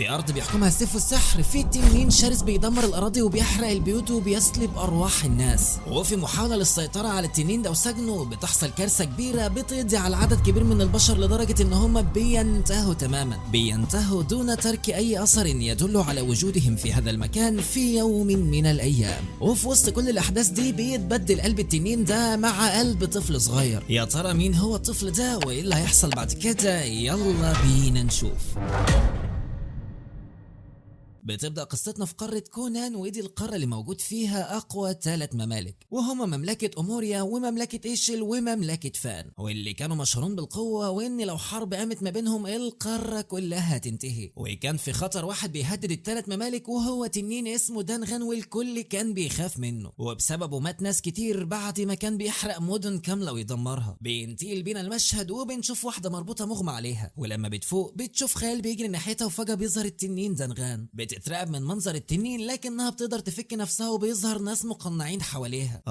في ارض بيحكمها السيف والسحر، في تنين شرس بيدمر الاراضي وبيحرق البيوت وبيسلب ارواح الناس. وفي محاولة للسيطرة على التنين ده وسجنه بتحصل كارثة كبيرة بتقضي على عدد كبير من البشر لدرجة ان هم بينتهوا تماما، بينتهوا دون ترك اي اثر يدل على وجودهم في هذا المكان في يوم من الايام. وفي وسط كل الاحداث دي بيتبدل قلب التنين ده مع قلب طفل صغير. يا ترى مين هو الطفل ده وايه اللي هيحصل بعد كده؟ يلا بينا نشوف. بتبدأ قصتنا في قارة كونان، ودي القارة اللي موجود فيها أقوى 3 ممالك، وهما مملكة أموريا ومملكة إيشل ومملكة فان، واللي كانوا مشهورين بالقوة، وإن لو حرب قامت ما بينهم القارة كلها هتنتهي. وكان في خطر واحد بيهدد ال3 ممالك، وهو تنين اسمه دانغان، والكل كان بيخاف منه، وبسببه مات ناس كتير بعد ما كان بيحرق مدن كاملة ويدمرها. بينتقل بينا المشهد وبنشوف واحدة مربوطة مغمى عليها، ولما بتفوق بتشوف خيال بيجري ناحيتها، وفجأة بيظهر التنين دانغان. بتترعب من منظر التنين لكنها بتقدر تفك نفسها، وبيظهر ناس مقنعين حواليها.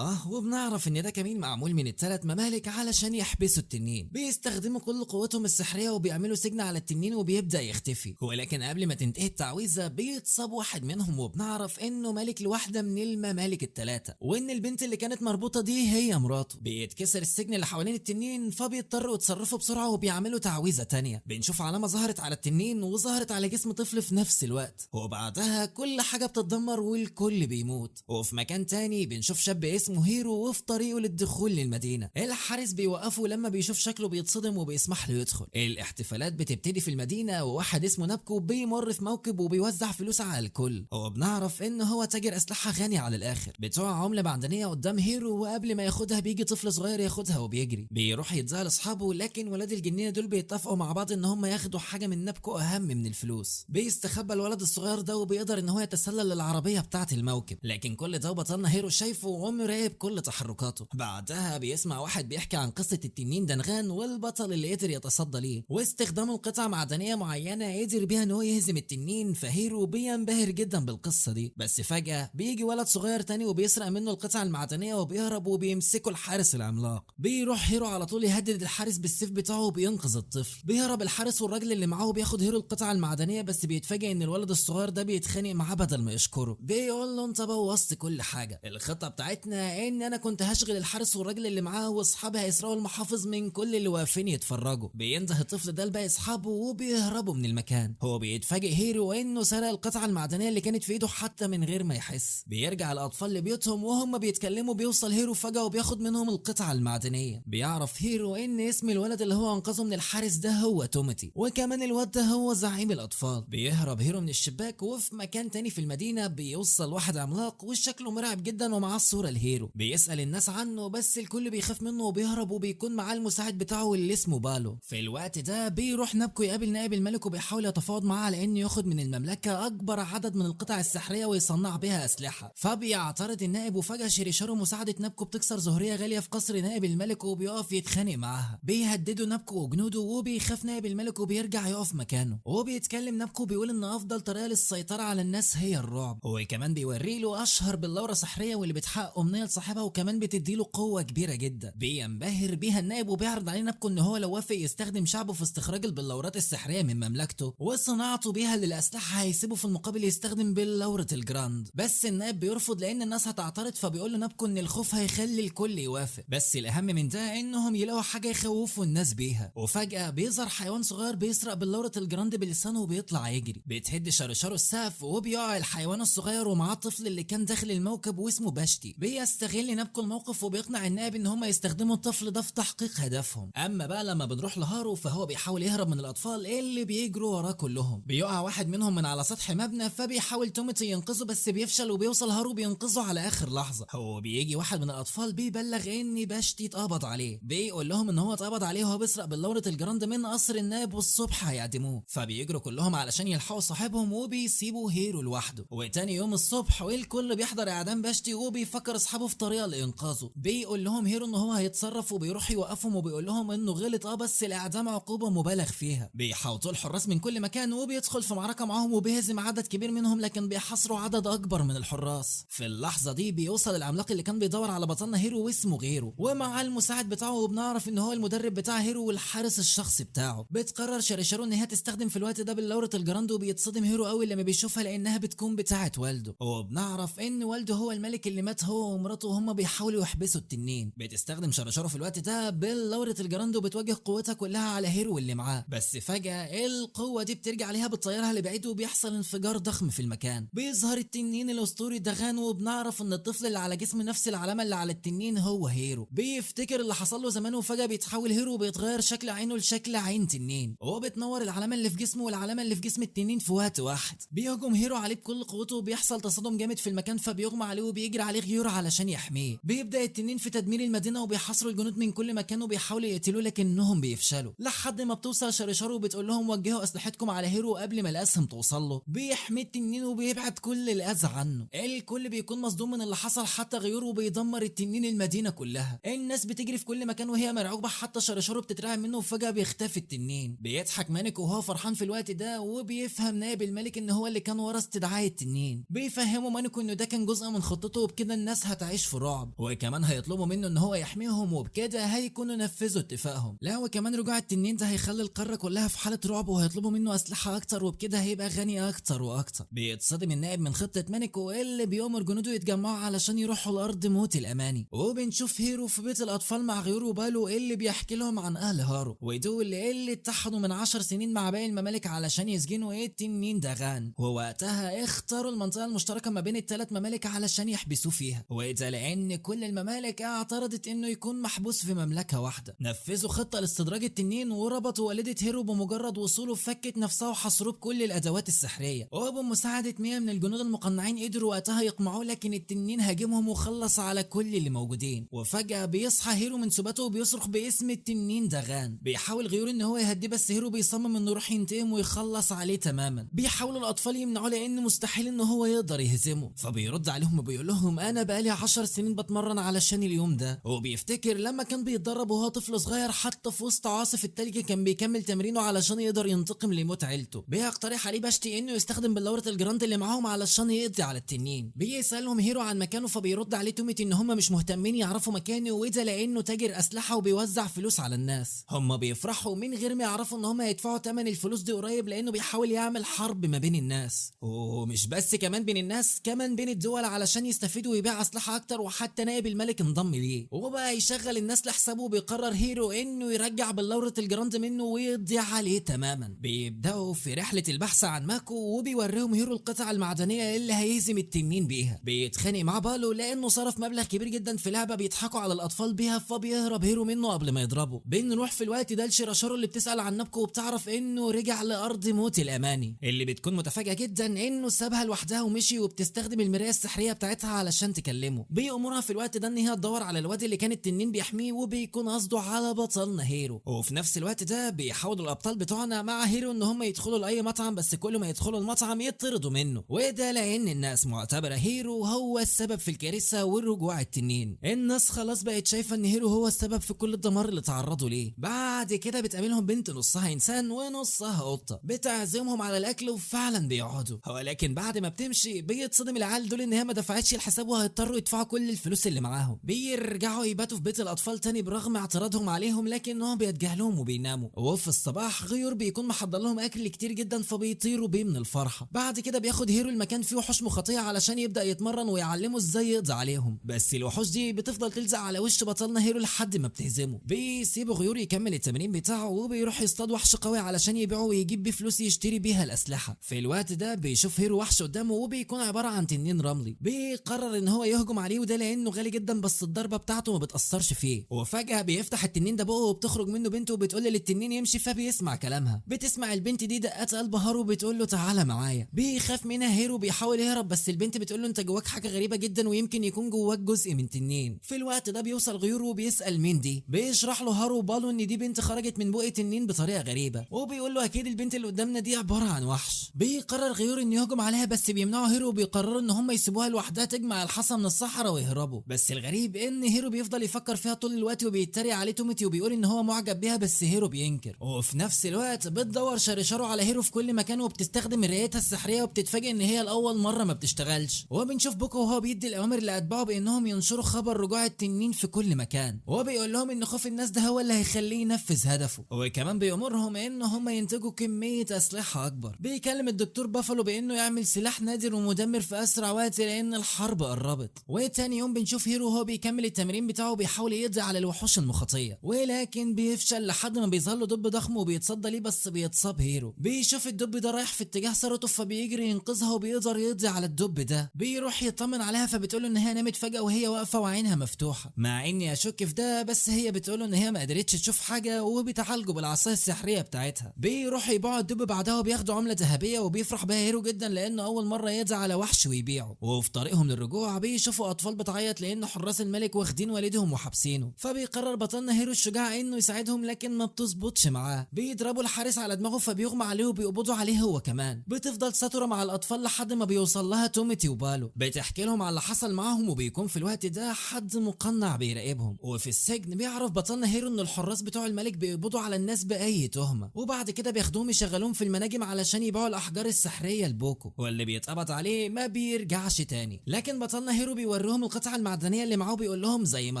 وبنعرف ان ده كمين معمول من ال3 ممالك علشان يحبسوا التنين. بيستخدموا كل قوتهم السحريه وبيعملوا سجن على التنين وبيبدا يختفي. ولكن قبل ما تنتهي التعويذه بيتصاب واحد منهم، وبنعرف انه ملك لواحده من الممالك ال3، وان البنت اللي كانت مربوطه دي هي مراته. بيتكسر السجن اللي حوالين التنين، فبيضطروا يتصرفوا بسرعه وبيعملوا تعويذه تانية. بنشوف علامه ظهرت على التنين وظهرت على جسم طفل في نفس الوقت، وبعدها كل حاجة بتتدمر والكل بيموت. وفي مكان تاني بنشوف شاب اسمه هيرو وفي طريقه للدخول للمدينة. الحارس بيوقفه لما بيشوف شكله بيتصدم وبيسمح له يدخل. الاحتفالات بتبتدي في المدينة، وواحد اسمه نابكو بيمر في موكب وبيوزع فلوس على الكل، وبنعرف ان هو تاجر اسلحة غني على الاخر. بتوع عملة معدنية قدام هيرو، وقبل ما ياخدها بيجي طفل صغير ياخدها وبيجري. بيروح يديها لاصحابه، لكن ولاد الجنينة دول بيتفقوا مع بعض ان هم ياخدوا حاجة من نابكو اهم من الفلوس. بيستخبى الولد الصغير ده وبيقدر ان هو يتسلل للعربيه بتاعه الموكب، لكن كل ده بطلنا هيرو شايفه ومراقب كل تحركاته. بعدها بيسمع واحد بيحكي عن قصه التنين دانغان والبطل اللي قدر يتصدى ليه، واستخدام القطع معدنيه معينه قدر بيها ان هو يهزم التنين. فهيرو بينبهر جدا بالقصه دي، بس فجاه بيجي ولد صغير تاني وبيسرق منه القطع المعدنيه وبيهرب، وبيمسكه الحارس العملاق. بيروح هيرو على طول يهدد الحارس بالسيف بتاعه وبينقذ الطفل. بيهرب الحارس والراجل اللي معاه وبياخد هيرو القطع المعدنيه، بس بيتفاجئ ان الولد الصغير ده بيتخانق معاه بدل ما يشكره. بيقول له انت بوظت كل حاجه. الخطه بتاعتنا ان انا كنت هشغل الحارس والراجل اللي معاه واصحابي هيسرقوا المحافظ من كل اللي واقفين يتفرجوا. بينده الطفل ده لباقي اصحابه وبيهربوا من المكان. هو بيتفاجئ هيرو انه سرق القطعه المعدنيه اللي كانت في ايده حتى من غير ما يحس. بيرجع الاطفال لبيوتهم وهم بيتكلموا، بيوصل هيرو فجاه وبياخد منهم القطعه المعدنيه. بيعرف هيرو ان اسم الولد اللي هو انقذه من الحارس ده هو توماتي، وكمان الواد ده هو زعيم الاطفال. بيهرب هيرو من الشباك، وفي مكان تاني في المدينة بيوصل واحد عملاق وشكله مرعب جدا ومعاه الصورة لهيرو. بيسأل الناس عنه بس الكل بيخاف منه وبيهرب، وبيكون معاه المساعد بتاعه اللي اسمه بالو. في الوقت ده بيروح نابكو يقابل نائب الملك، وبيحاول يتفاوض معاه على انه ياخد من المملكة اكبر عدد من القطع السحرية ويصنع بها اسلحة. فبيعترض النائب، وفجأة شيريشارو مساعدة نابكو بتكسر زهرية غالية في قصر نائب الملك وبيقف يتخانق معاها. بيهددوا نابكو وجنوده، وبيخاف نائب الملك وبيرجع يقف مكانه. وبيتكلم نابكو بيقول ان افضل طريقة للسيطرة على الناس هي الرعب. وكمان بيوري له اشهر باللورة سحرية واللي بتحقق امنية لصاحبها، وكمان بتديله قوة كبيرة جدا. بينبهر بيها النائب، وبيعرض عليه نابكو ان هو لو وافق يستخدم شعبه في استخراج البلورات السحرية من مملكته وصناعته بيها للاسلحة، هيسيبه في المقابل يستخدم بلورة الجراند. بس النائب بيرفض لان الناس هتعترض، فبيقول له نابكو ان الخوف هيخلي الكل يوافق، بس الاهم من ده انهم يلاقوا حاجة يخوفوا الناس بيها. وفجأة بيظهر حيوان صغير بيسرق بلورة الجراند بلسانه وبيطلع يجري. بتهد شارشارو السقف وبيقع الحيوان الصغير ومعاه الطفل اللي كان داخل الموكب واسمه باشتي. بيستغل نابكو الموقف وبيقنع النائب ان هم يستخدموا الطفل ده في تحقيق هدفهم. اما بقى لما بنروح لهارو، فهو بيحاول يهرب من الاطفال اللي بيجروا وراه كلهم. بيقع واحد منهم من على سطح مبنى، فبيحاول توماتي ينقذه بس بيفشل، وبيوصل هارو بينقذه على اخر لحظه. هو بيجي واحد من الاطفال بيبلغ ان باشتي اتقبض عليه، بيقول لهم ان هو اتقبض عليه وهو بيسرق بلورة الجراند من قصر النائب والصبح هيعدموه. فبيجروا كلهم علشان يلحقوا صاحبهم، وبيسيبوا هيرو لوحده. وتاني يوم الصبح والكل بيحضر اعدام باشتي وبيفكر اصحابه في طريقه لانقاذه. بيقول لهم هيرو ان هو هيتصرف وبيروح يوقفهم وبيقول لهم انه غلط بس الاعدام عقوبه مبالغ فيها. بيحاوطوا الحراس من كل مكان وبيدخل في معركه معاهم وبيهزم عدد كبير منهم لكن بيحاصروا عدد اكبر من الحراس. في اللحظه دي بيوصل العملاق اللي كان بيدور على بطلنا هيرو واسمه غيره ومع المساعد بتاعه، وبنعرف ان هو المدرب بتاع هيرو والحارس الشخصي بتاعه. بتقرر شاريشارو ان هي تستخدم في الوقت ده بلورة الجراند وبيتصدم هيرو قوي لما بيشوفها لانها بتكون بتاعه والده. وبنعرف ان والده هو الملك اللي مات هو ومراته وهم بيحاولوا يحبسوا التنين. بتستخدم شاريشارو في الوقت ده بلورة الجراند وبتوجه قوتها كلها على هيرو اللي معاه، بس فجأة القوة دي بترجع عليها بتطيرها لبعيد وبيحصل انفجار ضخم في المكان. بيظهر التنين الاسطوري دغان وبنعرف ان الطفل اللي على جسم نفس العلامة اللي على التنين هو هيرو. بيفتكر اللي حصل له زمان وفجأة بيتحول هيرو وبيتغير شكل عينه لشكل عين تنين، وبتنور العلامة اللي في جسمه والعلامة اللي في جسم التنين في وقت واحد. بيهجم هيرو عليه بكل قوته وبيحصل تصادم جامد في المكان فبيغمى عليه وبيجري عليه غيور علشان يحميه. بيبدأ التنين في تدمير المدينة وبيحاصروا الجنود من كل مكان وبيحاولوا يقتلوه لكنهم بيفشلوا لحد ما بتوصل شاريشارو وبتقول لهم وجهوا اسلحتكم على هيرو قبل ما الاسهم توصل له. بيحمي التنين وبيبعد كل الاذى عنه. الكل بيكون مصدوم من اللي حصل حتى غيور وبيدمر التنين المدينة كلها. الناس بتجري في كل مكان وهي مرعوبة حتى شاريشارو بتترعب منه وفجأة بيختفي التنين. بيضحك مانيك وهو فرحان في الوقت ده وبيفهم نائب الملك ان هو اللي كان ورا استدعاء التنين. بيفهموا مانيكو انه ده كان جزء من خطته وبكده الناس هتعيش في رعب، وكمان هيطلبوا منه ان هو يحميهم وبكده هيكونوا نفذوا اتفاقهم. لا وكمان رجوع التنين ده هيخلي القارة كلها في حالة رعب وهيطلبوا منه اسلحة اكتر وبكده هيبقى غني اكتر واكتر. بيتصدم النائب من خطة مانيكو اللي بيأمر جنوده يتجمعوا علشان يروحوا لارض موت الاماني. وبنشوف هيرو في بيت الاطفال مع غيور وبالو اللي بيحكي لهم عن اهل هارو ودول اللي اتحدوا من 10 سنين مع باقي الممالك علشان يسجنوا التنين دغان، ووقتها اختاروا المنطقة المشتركة ما بين الثلاث ممالك علشان يحبسوه فيها، وده لان كل الممالك اعترضت انه يكون محبوس في مملكة واحدة. نفذوا خطة لاستدراج التنين وربطوا والدة هيرو بمجرد وصوله فكت نفسها وحصروه بكل الادوات السحرية، وبمساعدة 100 من الجنود المقنعين قدروا وقتها يقمعوه لكن التنين هاجمهم وخلص على كل اللي موجودين. وفجأة بيصحى هيرو من سباته وبيصرخ باسم التنين دغان. بيحاول غيور ان هو يهديه بس هيرو بيصمم انه يروح ينتقم ويخلص عليه تماما. بيحاولوا الاطفال يمنعوه لان مستحيل ان هو يقدر يهزمه، فبيرد عليهم وبيقول لهم انا بقالي 10 سنين بتمرن علشان اليوم ده. وبيفتكر لما كان بيتدرب وهو طفل صغير حتى في وسط عاصف التلج كان بيكمل تمرينه علشان يقدر ينتقم لموت عيلته. بيقترح عليه باشتي انه يستخدم بلورة الجراند اللي معاهم علشان يقضي على التنين. بيسالهم هيرو عن مكانه فبيرد عليه توميت ان هم مش مهتمين يعرفوا مكانه وده لانه تاجر اسلحه وبيوزع فلوس على الناس. هم بيفرحوا من غير ما يعرفوا ان هم هيدفعوا ثمن الفلوس دي قريب لانه بيحاول يعمل حرب ما بين الناس، ومش بس كمان بين الناس كمان بين الدول علشان يستفيدوا ويبيع اسلحه اكتر. وحتى نائب الملك انضم ليه وبقى يشغل الناس لحسابه. وبيقرر هيرو انه يرجع بلورة الجراند منه ويقضي عليه تماما. بيبداوا في رحله البحث عن ماكو وبيوريهم هيرو القطع المعدنيه اللي هيهزم التنين بيها. بيتخانق مع بالو لانه صرف مبلغ كبير جدا في لعبه بيضحكوا على الاطفال بيها فبيهرب هيرو منه قبل ما يضربه. بنروح في الوقت ده لشيراشارو اللي بتسال عن نابكو وبتعرف انه رجع لارض موت الاماني، اللي بتكون متفاجئه جدا انه سابها لوحدها ومشي وبتستخدم المرايه السحريه بتاعتها علشان تكلمه. بيأمرها في الوقت ده ان هي تدور على الواد اللي كان التنين بيحميه وبيكون قصده على بطلنا هيرو. وفي نفس الوقت ده بيحاولوا الابطال بتوعنا مع هيرو ان هم يدخلوا لاي مطعم بس كل ما يدخلوا المطعم يطردوا منه، وده لان الناس معتبره هيرو هو السبب في الكارثه والرجوع التنين. الناس خلاص بقت شايفه ان هيرو هو السبب في كل الدمار اللي تعرضوا ليه. بعد كده بتقابلهم بنت نصها انسان ونصها قطه بتعزمهم على الاكل وفعلا بيقعدوا، ولكن بعد ما بتمشي بيتصدم العيال دول ان هي ما دفعتش الحساب وهيضطروا يدفعوا كل الفلوس اللي معاهم. بيرجعوا يباتوا في بيت الاطفال تاني برغم اعتراضهم عليهم لكنهم بيتجاهلوهم وبيناموا. وفي الصباح غيور بيكون محضر لهم اكل كتير جدا فبيطيروا بيه من الفرحه. بعد كده بياخد هيرو المكان فيه وحوش مخاطيه علشان يبدا يتمرن ويعلمه ازاي يقضي عليهم، بس الوحوش دي بتفضل تلزق على وش بطلنا هيرو لحد ما بتهزمه. بيسيبوا غيور يكمل التمرين بتاعه وبيروح يصطاد وحش قوي علشان يبيعه ويجيب بيه فلوس يشتري بيها الاسلحه. في الوقت ده بيشوف هيرو وحش قدامه وبيكون عباره عن تنين رملي. بيقرر ان هو يهجم عليه وده لانه غالي جدا بس الضربه بتاعته ما بتاثرش فيه. وفجاه بيفتح التنين ده بقه وبتخرج منه بنته وبتقول للتنين يمشي فبيسمع كلامها. بتسمع البنت دي دقات قلب هارو بتقول له تعالى معايا. بيخاف منها هيرو بيحاول يهرب بس البنت بتقول له انت جواك حاجه غريبه جدا ويمكن يكون جواك جزء من تنين. في الوقت ده بيوصل غيور وبيسال مين دي. بيشرح له هارو وبالو ان دي بنت خرجت من بق التنين بطريقه غريبه وبيقول له اكيد البنت اللي قدامنا دي عباره عن وحش. بيقرر غيور انه يهجم عليها بس بيمنعوا هيرو وبيقرروا ان هم يسيبوها لوحدها تجمع الحصى من الصحراء ويهربوا. بس الغريب ان هيرو بيفضل يفكر فيها طول الوقت وبيتريق عليه توموتي وبيقول ان هو معجب بيها، بس هيرو بينكر. وفي نفس الوقت بتدور شاريشارو على هيرو في كل مكان وبتستخدم مرايتها السحريه وبتتفاجئ ان هي لاول مره ما بتشتغلش. وبنشوف بوكو وهو بيدي الاوامر لاتباعه بانهم ينشروا خبر رجوع التنين في كل مكان، وبيقول لهم ان خوف الناس ده هو اللي هيخليه ينفذ هدفه، وكمان بيأمرهم ان هم ينتجوا كميه اسلحه اكبر. بيكلم الدكتور بافالو بانه يعمل سلاح نادر ومدمر في اسرع وقت لان الحرب قربت. وتاني يوم بنشوف هيرو وهو بيكمل التمرين بتاعه بيحاول يقضي على الوحوش المخاطيه، ولكن بيفشل لحد ما بيظهر له دب ضخم وبيتصدى ليه، بس بيتصاب هيرو. بيشوف الدب ده رايح في اتجاه سارته فبيجري ينقذها وبيقدر يقضي على الدب ده. بيروح يطمن عليها فبتقوله ان هي نامت فجاه وهي واقفه وعينها مفتوحه، مع اني اشك في ده، بس هي بتقوله ان هي ما قدرتش تشوف حاجه وبتعالجه بالعصايه السحريه بتاعتها. بيروح يبيعوا الدب بعدها وبياخدوا عمله ذهبيه وبيفرح بيها هيرو جدا لانه اول مره يقضي على وحش ويبيعه. وفي طريقهم للرجوع بيشوفوا اطفال بتعيط لان حراس الملك واخدين والدهم وحابسينه، فبيقرر بطلنا هيرو الشجاع انه يساعدهم لكن ما بتظبطش معاه. بيضربوا الحارس على دماغه فبيغمى عليه وبيقبضوا عليه هو كمان. بتفضل ساتورا مع الاطفال لحد ما بيوصل لها توموتي وبالو، بتحكي لهم على اللي حصل معاهم وبيكون في الوقت ده حد مقنع بيراقبهم. وفي السجن بيعرف بطلنا هيرو ان الحراس بتوع الملك بيقبضوا على الناس باي تهمه، وبعد كده بياخدوهم يشغلوهم في المناجم علشان يبيعوا الاحجار السحريه لبوكو، واللي بيتقبض عليه ما بيرجعش تاني. لكن بطلنا هيرو بيوريهم القطعه المعدنيه اللي معاه وبيقول لهم زي ما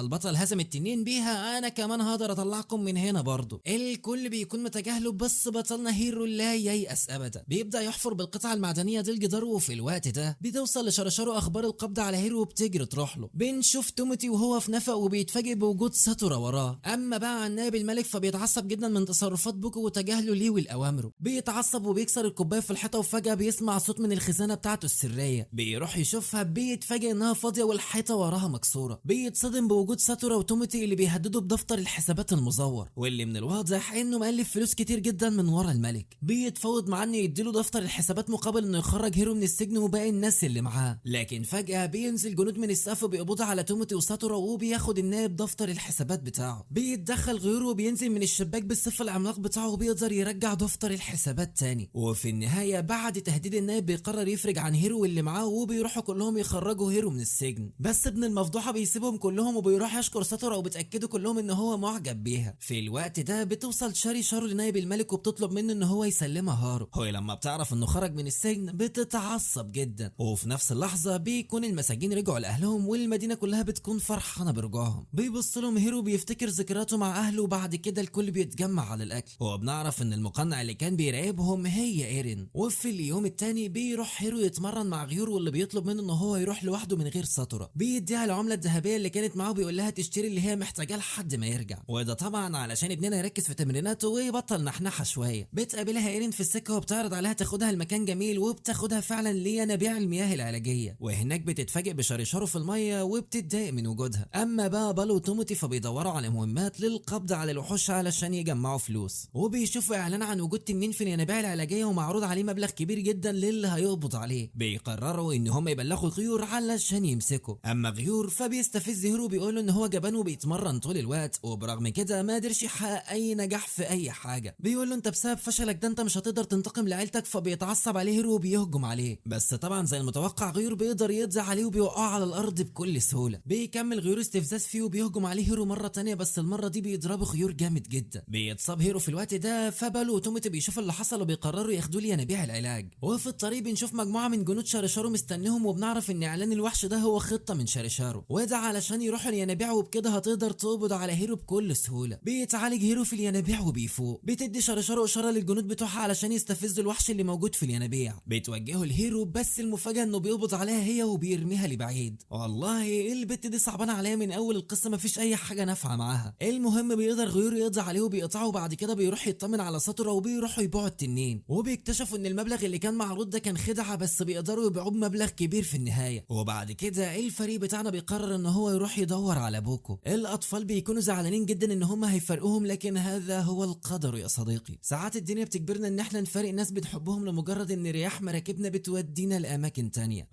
البطل هزم التنين بيها انا كمان هقدر اطلعكم من هنا برضه. الكل بيكون متجاهله بس بطلنا هيرو لا ييأس ابدا. بيبدا يحفر بالقطعه المعدنيه دي الجدار، وفي الوقت ده بتوصل لشرشارو اخبار القبض على هيرو وبتجري تروح له. بنشوف توموتي وهو في نفق وبيتفاجئ بوجود ساتورا وراه. اما بقى عن نائب الملك فبيتعصب جدا من تصرفات بوكو وتجاهله ليه والاوامره. بيتعصب وبيكسر الكوبايه في الحيطه وفجاه بيسمع صوت من الخزانه بتاعته السريه. بيروح يشوفها بيتفاجئ انها فاضيه والحيطه وراها مكسوره. بيتصدم بوجود ساتورا وتوموتي اللي بيهددوا بدفتر الحسابات المزور، واللي من الواضح انه مألف فلوس كتير جدا من ورا الملك. بيتفاوض معاه انه يديله دفتر الحسابات مقابل انه يخرج هيرو من السجن وباقي الناس اللي معاه. لكن فجاه بينزل جنود من السقف وبيقبضوا على توموتي وساتورا وبياخد النائب دفتر الحسابات بتاعه. بيتدخل غيره وبينزل من الشباك بالسيف العملاق بتاعه وبيقدر يرجع دفتر الحسابات تاني. وفي النهايه بعد تهديد النائب بيقرر يفرج عن هيرو واللي معاه وبيروحوا كلهم يخرجوا هيرو من السجن. بس ابن المفضوحه بيسيبهم كلهم وبيروح يشكر ساتورا وبتاكدوا كلهم ان هو معجب بيها. في الوقت ده بتوصل شاريشارو لنائب الملك وبتطلب منه ان هو يسلمها هارو. هو لما بتعرف انه خرج من السجن بتتعصب جدا، وفي نفس اللحظه بيكون المساجين رجعوا لاهلهم والمدينه كلها بتكون فرحانه برجوعهم. بيبص لهم هيرو بيفتكر ذكرياته مع اهله، وبعد كده الكل بيتجمع على الاكل. وبنعرف ان المقنع اللي كان بيراقبهم هي ايرين. وفي اليوم التاني بيروح هيرو يتمرن مع غيور واللي بيطلب منه ان هو يروح لوحده من غير ساتورا. بيديها العمله الذهبيه اللي كانت معاه وبيقول لها تشتري اللي هي محتاجاه لحد ما يرجع، وده طبعا علشان ابننا يركز في تمريناته ويبطل نحنحه شويه. بتقابلها ايرين في السكه وبتعرض عليها تاخدها المكان جميل، وبتاخدها فعلا لينابيع المياه العلاجيه، وهناك بتتفاجئ بشاريشارو في الميه وبتتضايق من وجودها. اما بقى بالو وتوموتي فبيدوروا على مهمات للقبض على الوحوش علشان يجمعوا فلوس، وبيشوفوا اعلان عن وجود تنين في الينابيع العلاجيه ومعروض عليه مبلغ كبير جدا للي هيقبض عليه. بيقرروا ان هم يبلغوا غيور علشان يمسكوا. اما غيور فبيستفز هيرو بيقول ان هو جبان وبيتمرن طول الوقت، وبرغم كده ما قدرش يحقق اي نجاح في اي حاجه. بيقول له انت بسبب فشلك ده انت مش هتقدر تنتقم لعيلتك، فبيتعصب عليه هيرو وبيهجم عليه. بس طبعا زي المتوقع غيور بيقدر يقضي عليه وبيوقعه على الارض بكل سهوله. بيكمل غيور استفزاز فيه وبيهجم عليه هيرو مره تانية، بس المره دي بيضربه غيور جامد جدا. بيتصاب هيرو في الوقت ده، فبالو وتوموتي بيشوفوا اللي حصل وبيقرروا ياخدوه لينابيع العلاج. وفي الطريق بنشوف مجموعه من جنود شاريشارو مستنيهم، وبنعرف ان اعلان الوحش ده هو خطه من شاريشارو، وده علشان يروحوا الينابيع وبكده هتقدر تقبض على هيرو بكل سهوله. بيتعالج هيرو في الينابيع وبيفوق. بتدي شاريشارو اشاره للجنود بتوعها علشان يستفزوا الوحش اللي موجود في الينابيع. بيتوجهوا لهيرو، بس المفاجاه انه بيقبض عليها هي وبيرميها لبعيد. والله البت دي صعبانه عليها من اول القصه، مفيش اي حاجه نافعه معاها. المهم بيقدر غيور يقضي عليه وبيقطعه، وبعد كده بيروح يطمن على ساتورا وبيروحوا يبيعوا التنين، وبيكتشفوا ان المبلغ اللي كان معروض ده كان خدعه، بس بيقدروا يبيعوه بمبلغ كبير في النهايه. وبعد كده الفريق بتاعنا بيقرر ان هو يروح يدور على بوكو. الاطفال بيكونوا زعلانين جدا ان هم هيفرقوهم، لكن هذا هو القدر يا صديقي. ساعات الدنيا بتجبرنا ان احنا نفارق ناس بنحبهم لمجرد ان رياح مراكبنا بتودينا لاماكن تانية.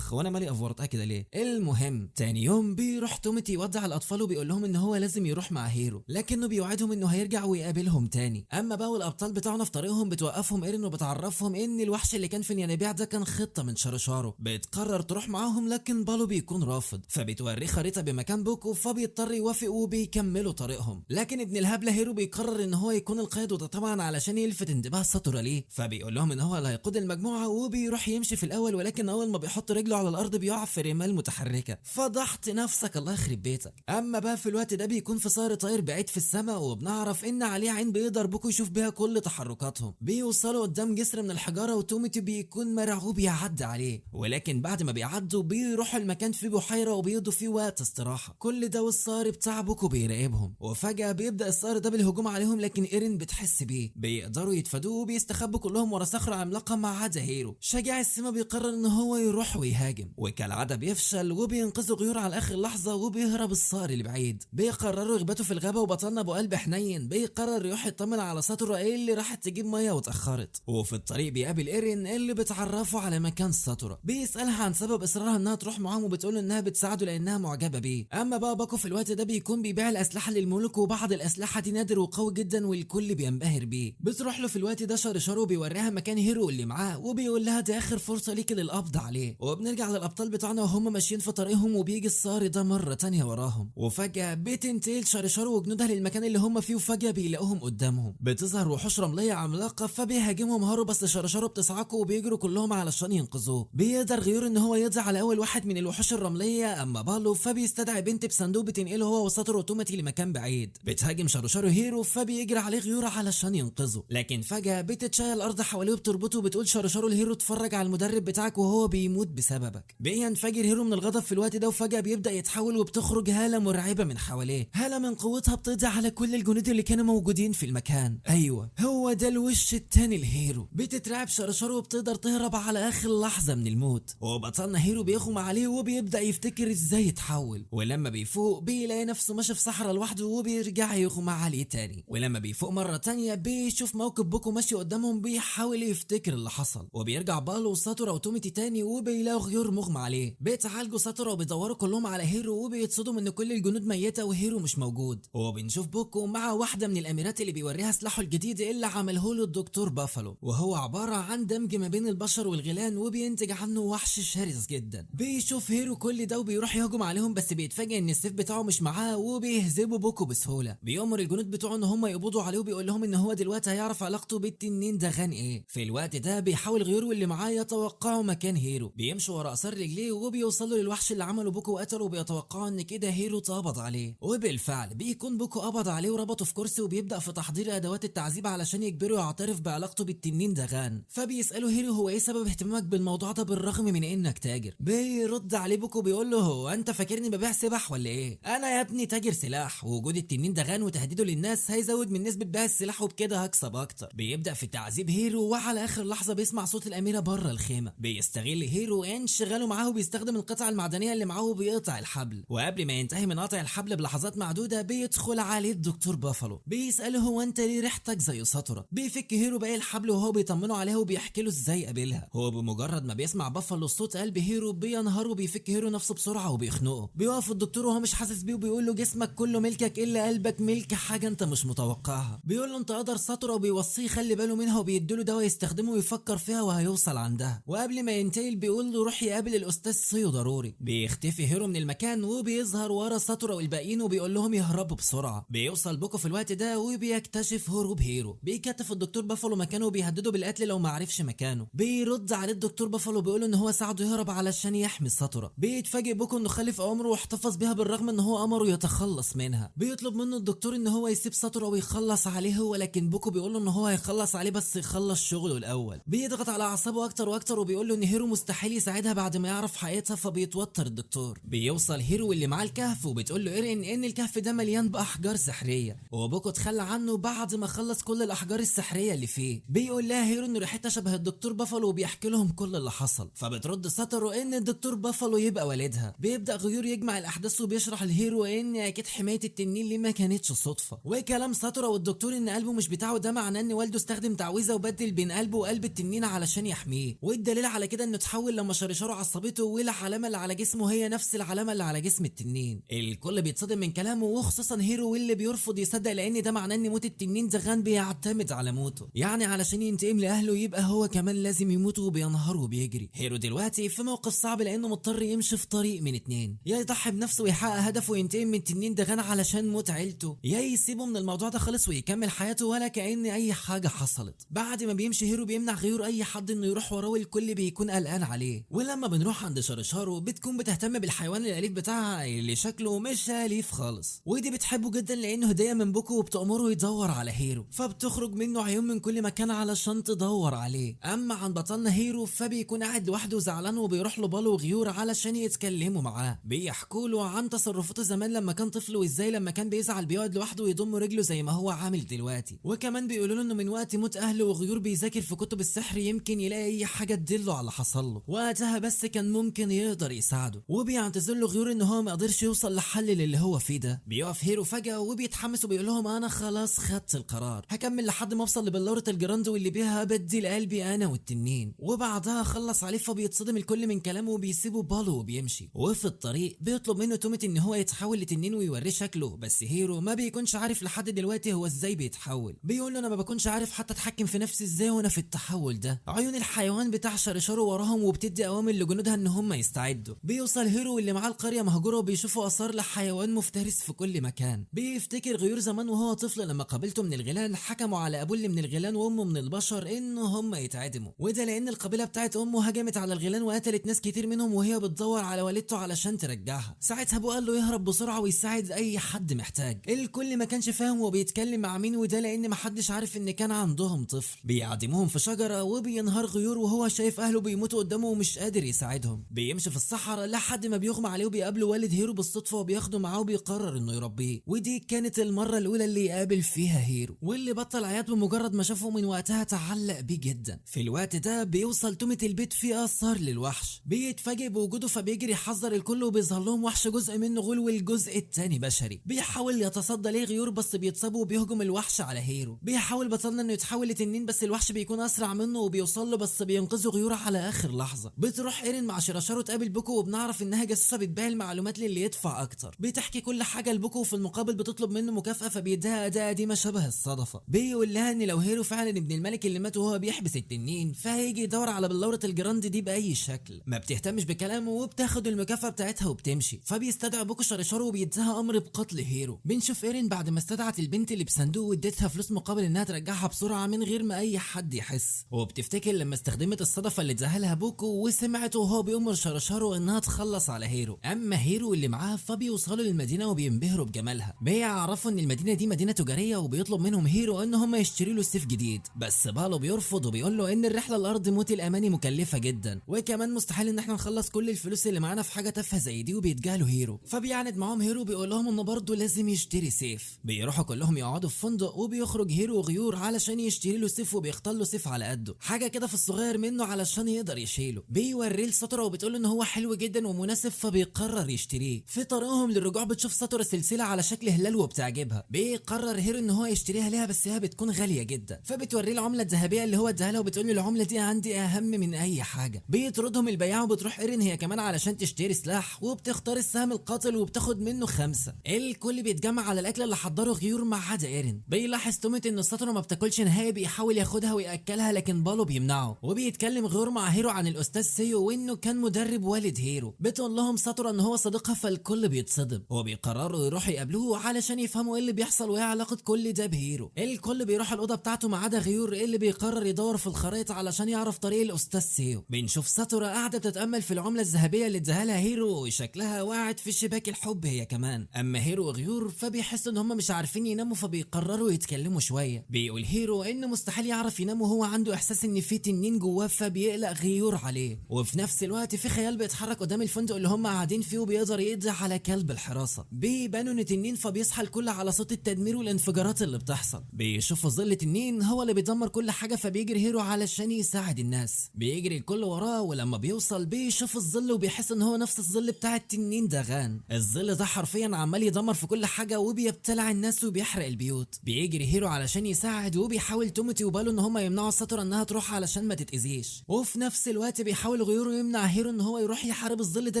وانا مالي افورتها كده ليه؟ المهم تاني يوم بيروح توموتي يودع الاطفال وبيقول لهم ان هو لازم يروح مع هيرو، لكنه بيوعدهم انه هيرجع ويقابلهم تاني. اما بقى الابطال بتاعنا في طريقهم بتوقفهم ايرين وبتعرفهم بيعرفهم ان الوحش اللي كان في الينابيع ده كان خطه من شارشارو. بتقرر تروح معاهم لكن بالو بيكون رافض، فبتوريه خريطه بمكان بوكو فبيضطر يوافق وبيكملوا طريقهم. لكن ابن الهبله هيرو بيقرر ان هو يكون القائد، وده طبعا علشان يلفت انتباه ساتورا ليه، فبيقول لهم ان هو اللي هيقود المجموعه وبيروح يمشي في الاول، ولكن اول ما بيحط رجله على الارض بيقع في رمال متحركه. فضحت نفسك الله يخرب بيتك. اما بقى في الوقت ده بيكون في صقر طاير بعيد في السماء، وبنعرف ان عليه عين بيقدر بوكو يشوف بيها كل تحركاتهم. بيوصلوا قدام جسر من الحجاره وتوميتي بيكون مرعوب يعدي عليه، ولكن بعد ما بيعدوا بيروحوا المكان فيه بحيره وبيقضوا فيه وقت استراحه. كل ده والصقر بتاع بوكو بيراقبهم، وفجاه بيبدا الصقر ده بالهجوم عليهم، لكن ايرين بتحس بيه. بيقدروا يتفادوه وبيستخبوا كلهم ورا صخره عملاقه ما عدا هيرو. شجاع السما بيقرر ان هو يروح ويهاجم، وكالعاده بيفشل وبينقذوا غيور على اخر لحظه وبيهرب الصقر لبعيد. بيقرروا يخبطوا في الغابه، وبطلنا ابو قلب حنين بيقرر يروح يطمن على ساتورا اللي راحت تجيب ميه واتاخرت. وفي الطريق بيقابل ايرين اللي بتعرفه على مكان ساتورا. بيسالها عن سبب اصرارها انها تروح معاهم، وبتقول انها بتساعده لانها معجبه بيه. اما بقى باكو في الوقت ده بيكون بيبيع الاسلحه للملوك، وبعض الاسلحه دي نادر وقوي جدا والكل بينبهر بيه. بتروح له في الوقت ده شارشارو وبيوريها مكان هيرو اللي معاه، وبيقول لها دي اخر فرصه ليكي للقبض عليه. وبنرجع للابطال بتاعنا وهم ماشيين في طريقهم، وبيجي الصقر ده مره تانية وراهم، وفجاه بتنتقل شارشارو وجنودها للمكان اللي هم فيه، وفجاه بيلاقوهم قدامهم. بتظهر وحوش رمليه عملاقه فبيهاجمهم هارو، بس شارشارو بتصعقوا وبيجروا كلهم علشان ينقذوه. بيقدر غيور ان هو يقضي على اول واحد من الوحوش الرمليه، اما بالو فبيستدعي بنت بصندوق بتنقله هو وساتورو اوتوماتي لمكان بعيد. بتهاجم شارشارو هيرو فبيجري عليه غيور علشان ينقذه، لكن فجاه بتتشال الارض حواليه وبتربطه، وبتقول شارشارو الهيرو اتفرج على المدرب بتاعك وهو بيموت بسببك. بينفجر هيرو من الغضب في الوقت ده، وفجاه بيبدا يتحول وبتخرج هاله مرعبه من حواليه. هاله من قوتها بتقضي على كل الجنود اللي كانوا موجودين في المكان. ايوه هو ده الوش التاني الهيرو. بتترعب شارشارو وبتقدر تهرب على اخر لحظه من الموت، وبطلنا هيرو بيغمى عليه وبيبدا يفتكر ازاي يتحول. ولما بيفوق بيلاقي نفسه ماشي في صحراء لوحده، وبيرجع يغمى عليه تاني. ولما بيفوق مره تانيه بيشوف موكب بوكو ماشي قدامهم بيحاول يفتكر اللي حصل. وبيرجع بالو وساتورا وتوميتي تاني وبيلاقوا غيور مغمى عليه. بيتعالجوا ساتورا وبيدوروا كلهم على هيرو، وبيتصدموا ان كل الجنود ميته وهيرو مش موجود. وبنشوف بوكو مع واحده من الاميرات اللي بيوريها سلاحه الجديد اللي عمله له الدكتور بافالو، وهو عباره عن دمج ما بين البشر والغيلان، وبينتج عنه وحش شرس جدا. بيشوف هيرو كل ده وبيروح يهجم عليهم، بس بيتفاجئ ان السيف بتاعه مش معاه وبيهزموا بوكو بسهوله. بيأمر الجنود بتوعه ان هم يقبضوا عليه، وبيقول لهم ان هو دلوقتي هيعرف علاقته بالتنين ده غان ايه. في الوقت ده بيحاول غيور واللي معاه يتوقعوا مكان هيرو. بيمشوا ورا اثار رجليه وبيوصلوا للوحش اللي عمله بوكو وقتله، وبيتوقعوا ان كده هيرو اتقبض عليه. وبالفعل بيكون بوكو قبض عليه وربطه في كرسي، وبيبدا في تحضير ادوات التعذيب علشان يجبره يعترف بعلاقته بالتنين ده غان. فبيسالوا هيرو هو ايه سبب اهتمامك بالموضوع ده بالرغم من انك تاجر. بيرد عليه بوكو بيقول له هو انت فاكرني ببيع سبح ولا ايه؟ انا يا ابني تاجر سلاح، ووجود التنين ده غان وتهديده للناس هيزود من نسبه بيع السلاح، وبكده هكسب اكتر. بيبدا في تعذيب هيرو، وعلى اخر لحظه بيسمع صوت الاميره بره الخيمه. بيستغل هيرو انشغاله معاه وبيستخدم القطعه المعدنيه اللي معاه وبيقطع الحبل. وقبل ما ينتهي من قطع الحبل بلحظات معدوده بيدخل عليه الدكتور بافالو. بيساله هو انت ليه ريحتك زي ساتورا؟ بيفك هيرو باقي الحبل وهو بيطمنه عليها وبيحكي له ازاي قابلها. هو بمجرد ما بيسمع بافالو صوت قلب هيرو بينهار وبيفك هيرو نفسه بسرعه وبيخنقه. بيقف الدكتور وهو مش حاسس بيه وبيقول له جسمك كله ملكك الا قلبك ملك حاجه انت مش متوقعها. بيقول له انت قدر ساتورا، وبيوصيه يخلي باله منها، وبيديله دواء يستخدمه ويفكر فيها وهيوصل عندها. وقبل ما ينتهي بيقول له روح يقابل الاستاذ سيو ضروري. بيختفي هيرو من المكان وبيظهر ورا ساتورا والباقيين وبيقول لهم يهربوا بسرعه. بيوصل بوكو في الوقت ده وبيكتشف هروب هيرو. بيكتف الدكتور بافالو مكانه وبيهدده بالقتل لو ما عرفش مكانه. بيرد عليه الدكتور بافالو بيقول ان هو ساعده يهرب علشان يحمي ساتورا. بيتفاجئ بوكو انه خلف امره واحتفظ بيها بالرغم ان هو امره يتخلص منها. بيطلب منه الدكتور ان هو يسيب ساتورا ويخلص عليه هو، لكن بوكو بيقول له ان هو هيخلص عليه بس يخلص شغله الاول. بيضغط على اعصابه اكتر واكتر وبيقول له ان هيرو مستحيل يساعدها بعد ما يعرف حقيقتها، فبيتوتر الدكتور. بيوصل هيرو اللي معاه الكهف وبتقول له ايرين ان الكهف ده مليان باحجار سحريه، وبوكو اتخلى عنه بعد ما خلص كل الاحجار السحريه اللي فيه. بيقول لها هيرو ان ريحتها شبه الدكتور بافالو وبيحكي لهم كل اللي حصل. فبترد ساتورو ان الدكتور بافالو يبقى والدها. بيبدا غيور يجمع الاحداث وبيشرح لهيرو ان اكيد حمايه التنين ليه ما كانتش صدفه. وكلام ساتورو والدكتور ان قلبه مش بتاعه ده معناه ان والده استخدم تعويذه وبدل بين قلبه وقلب التنين علشان يحميه. والدليل على كده انه اتحول لما شارشارو عصبته، والعلامه اللي على جسمه هي نفس العلامه اللي على جسم التنين. الكل بيتصدم من كلامه وخصوصا هيرو، واللي بيرفض يصدق لان ده معناه ان موت التنين زغان بيعتمد على موته. يعني علشان ينتقم لاهله يبقى هو كمان لازم يموت وبينهار وبيجري. هيرو دلوقتي في موقف صعب لانه مضطر يمشي في طريق من اتنين، يا يضحي بنفسه ويحقق هدفه وينتقم من تنين دغان علشان موت عيلته، يا يسيبه من الموضوع ده خالص ويكمل حياته ولا كأن اي حاجه حصلت. بعد ما بيمشي هيرو بيمنع غيور اي حد انه يروح وراه والكل بيكون قلقان عليه. ولما بنروح عند شارشارو بتكون بتهتم بالحيوان الاليف بتاعها اللي شكله مش اليف خالص، ودي بتحبه جدا لانه هديه من بوكو وبتأمره يدور على هيرو، فبتخرج منه عيون من كل مكان علشان تدور عليه. اما عن بطلنا هيرو فبيكون قاعد لوحده زعلان وبيروح له بالو وغيور علشان يتكلموا معاه، بيحكوا له عن تصرفاته زمان لما كان طفل وازاي لما كان بيزعل بيقعد لوحده ويضم رجله زي ما هو عامل دلوقتي. وكمان بيقولوا له انه من وقت موت اهله وغيور بيذاكر في كتب السحر يمكن يلاقي اي حاجه تدله على حصل له وقتها بس كان ممكن يقدر يساعده. وبيعتذر له غيور ان هو ما قدرش يوصل لحل للي هو فيه ده. بيقف هيرو فجاه وبيتحمس وبيقول لهم انا خلاص خدت القرار، هكمل لحد ما اوصل لبلوره الجراند واللي بيها بدي لقلبي انا والتنين. وبعدها خلص عليه فبيتصدم الكل من كلامه وبيسيبه بالو وبيمشي. وفي الطريق بيطلب منه تومت ان هو يتحول لتنين ويوريه شكله، بس هيرو ما بيكونش عارف لحد دلوقتي هو ازاي بيتحول. بيقول له انا ما بكونش عارف حتى اتحكم في نفسي ازاي وانا في التحول ده. عيون الحيوان بتاع شارشارو وراهم وبتدي اوامر لجنودها ان هم يستعدوا. بيوصل هيرو اللي معاه القريه مهجوره وبيشوفوا اثار لحيوان مفترس في كل مكان. بيفتكر غيور زمان وهو طفل لما قابلته من الغيلان حكموا على ابوه اللي من الغيلان وامه من البشر ان هم يتعدموا، وده لان القبيله بتاعت امه هجمت على الغيلان وقتلت ناس كتير منهم وهي بتدور على والدته علشان ترجعها. ساعتها ابوه قال له يهرب بسرعه ويساعد اي حد محتاج. الكل ما كانش فاهم هو بيتكلم مع مين، وده لان ما حدش عارف ان كان عندهم طفل. بيعدموهم في شجره وبينهار غيور وهو شايف اهله بيموتوا قدامه ومش قادر يساعدهم. بيمشي في الصحراء لحد ما بيغمى عليه وبيقابله والد هيرو بالصدفه وبياخده معاه وبيقرر انه يربيه. ودي كانت المره الاولى اللي يقابل فيها هيرو، واللي بطل عياط بمجرد ما شافه من وقتها تعلق بيه جدا. في الوقت ده بيوصل تومت البيت فيه اثار للوحش، بيتفاجئ بوجوده فبيجري يحذر الكل وبيظهر لهم وحش جزء منه غول والجزء التاني بشري. بيحاول يتصدى ليه غيور بس بيتصابوا وبيهجم الوحش على هيرو. بيحاول بطلنا انه يتحول لتنين بس الوحش بيكون اسرع منه وبيوصل له بس بينقذه غيور على اخر لحظه. بتروح ايرين مع شراشارو تقابل بوكو وبنعرف انها جاسوسه بتبيع المعلومات للي يدفع اكتر. بتحكي كل حاجه لبوكو وفي المقابل بتطلب منه مكافاه فبيديها اداه قديمه شبه الصدفه. بيقول لها ان لو هيرو فعلا ابن الملك اللي مات وهو بيحبس التنين فهيجي يدور على بلوره الجراند دي باي شكل. ما بتهتمش بكلامه وبتاخد المكافاه بتاعتها وبتمشي. فبيستدعي بوكو شراشارو وبيديها امر بقتل هيرو. بنشوف ايرين بعد ما استدعت البنت اللي بصندوق واديتها فلوس مقابل انها ترجعها بسرعه من غير ما اي حد يحس، وبتفتكر لما استخدمت الصدفه اللي اداها لها بوكو وسمعته وهو بيأمر شراشارو انها تخلص على هيرو. اما هيرو اللي معاه فبيوصلوا للمدينه وبينبهروا بجمالها. بيعرفوا ان المدينه دي مدينه تجاريه وبيطلب منهم هيرو ان هم يشتروا له سيف جديد، بس بالو بيرفض وبيقول له ان الرحله لارض موت الاماني مكلفه جدا وكمان مستحيل ان احنا نخلص كل الفلوس اللي معانا في حاجه تافهه زي دي. وبيتجاهلوا هيرو فبيعند معاهم هيرو بيقول لهم انه برضه لازم يشتري سيف. بيروحوا كلهم يقعدوا في فندق وبيخرج هيرو وغيور علشان يشتري له سيف وبيختار له سيف على قده حاجه كده في الصغير منه علشان يقدر يشيله. بيوريه لساتورا وبتقول له ان هو حلو جدا ومناسب فبيقرر يشتريه. في طريقهم للرجوع بتشوف ساتورا سلسله على شكل هلال وبتعجبها. بيقرر هيرو ان هو يشتريها ليها بس هي بتكون غاليه جدا. فبتوريه العمله الذهبيه اللي هو اداها لها وبتقول له العمله دي عندي اهم من اي حاجه. بيطردهم البياع وبتروح ايرين هي كمان علشان تشتري سلاح وبتختار السهم القاتل وبتاخد منه 5. الكل بيتجمع على الاكل اللي حضره غيور ما عدا ايرين. بيلاحظ تومت ان ساتورا ما بتاكلش نهائي بيحاول ياخدها وياكلها لكن بالو بيمنعه. وبيتكلم غيور مع هيرو عن الاستاذ سيو وانه كان مدرب والد هيرو. بتقول لهم ساتورا ان هو صديقها فالكل بيتصدم وبيقرروا يروحوا يقابلوه علشان يفهموا ايه اللي بيحصل وايه علاقه كل ده بهيرو. الكل بيروح الاوضه بتاعته ما عدا غيور اللي بيقرر يدور في الخرائط علشان يعرف طريق الاستاذ سيو. بنشوف ساتورا قاعده بتتامل في العمله الذهبيه اللي اداها لها هيرو وشكلها واعد في شباك الحب هي كمان. اما هيرو وغيور فبيحسوا ان هم مش عارفين يناموا فبيقرروا يتكلموا شويه. بيقول هيرو انه مستحيل يعرف ينام وهو عنده احساس ان في تنين جواه فبيقلق غيور عليه. وفي نفس الوقت في خيال بيتحرك قدام الفندق اللي هم قاعدين فيه وبيقدر يقضي على كلب الحراسه. بيبانوا ان تنين فبيصحى الكل على صوت التدمير والانفجارات اللي بتحصل. بيشوفوا ظل تنين هو اللي بيدمر كل حاجه فبيجري هيرو علشان يساعد الناس. بيجري الكل وراه ولما بيوصل بيشوف الظل وبيحس ان هو نفس الظل بتاع التنين دغان. الظل ده حرفيا عمال يدمر في كل حاجه وبيبتلع الناس وبيحرق البيوت. بيجري هيرو علشان يساعد وبيحاول توموتي وبالو ان هم يمنعوا ساتورا انها تروح علشان ما تتاذيش. وفي نفس الوقت بيحاول غيور يمنع هيرو ان هو يروح يحارب الظل ده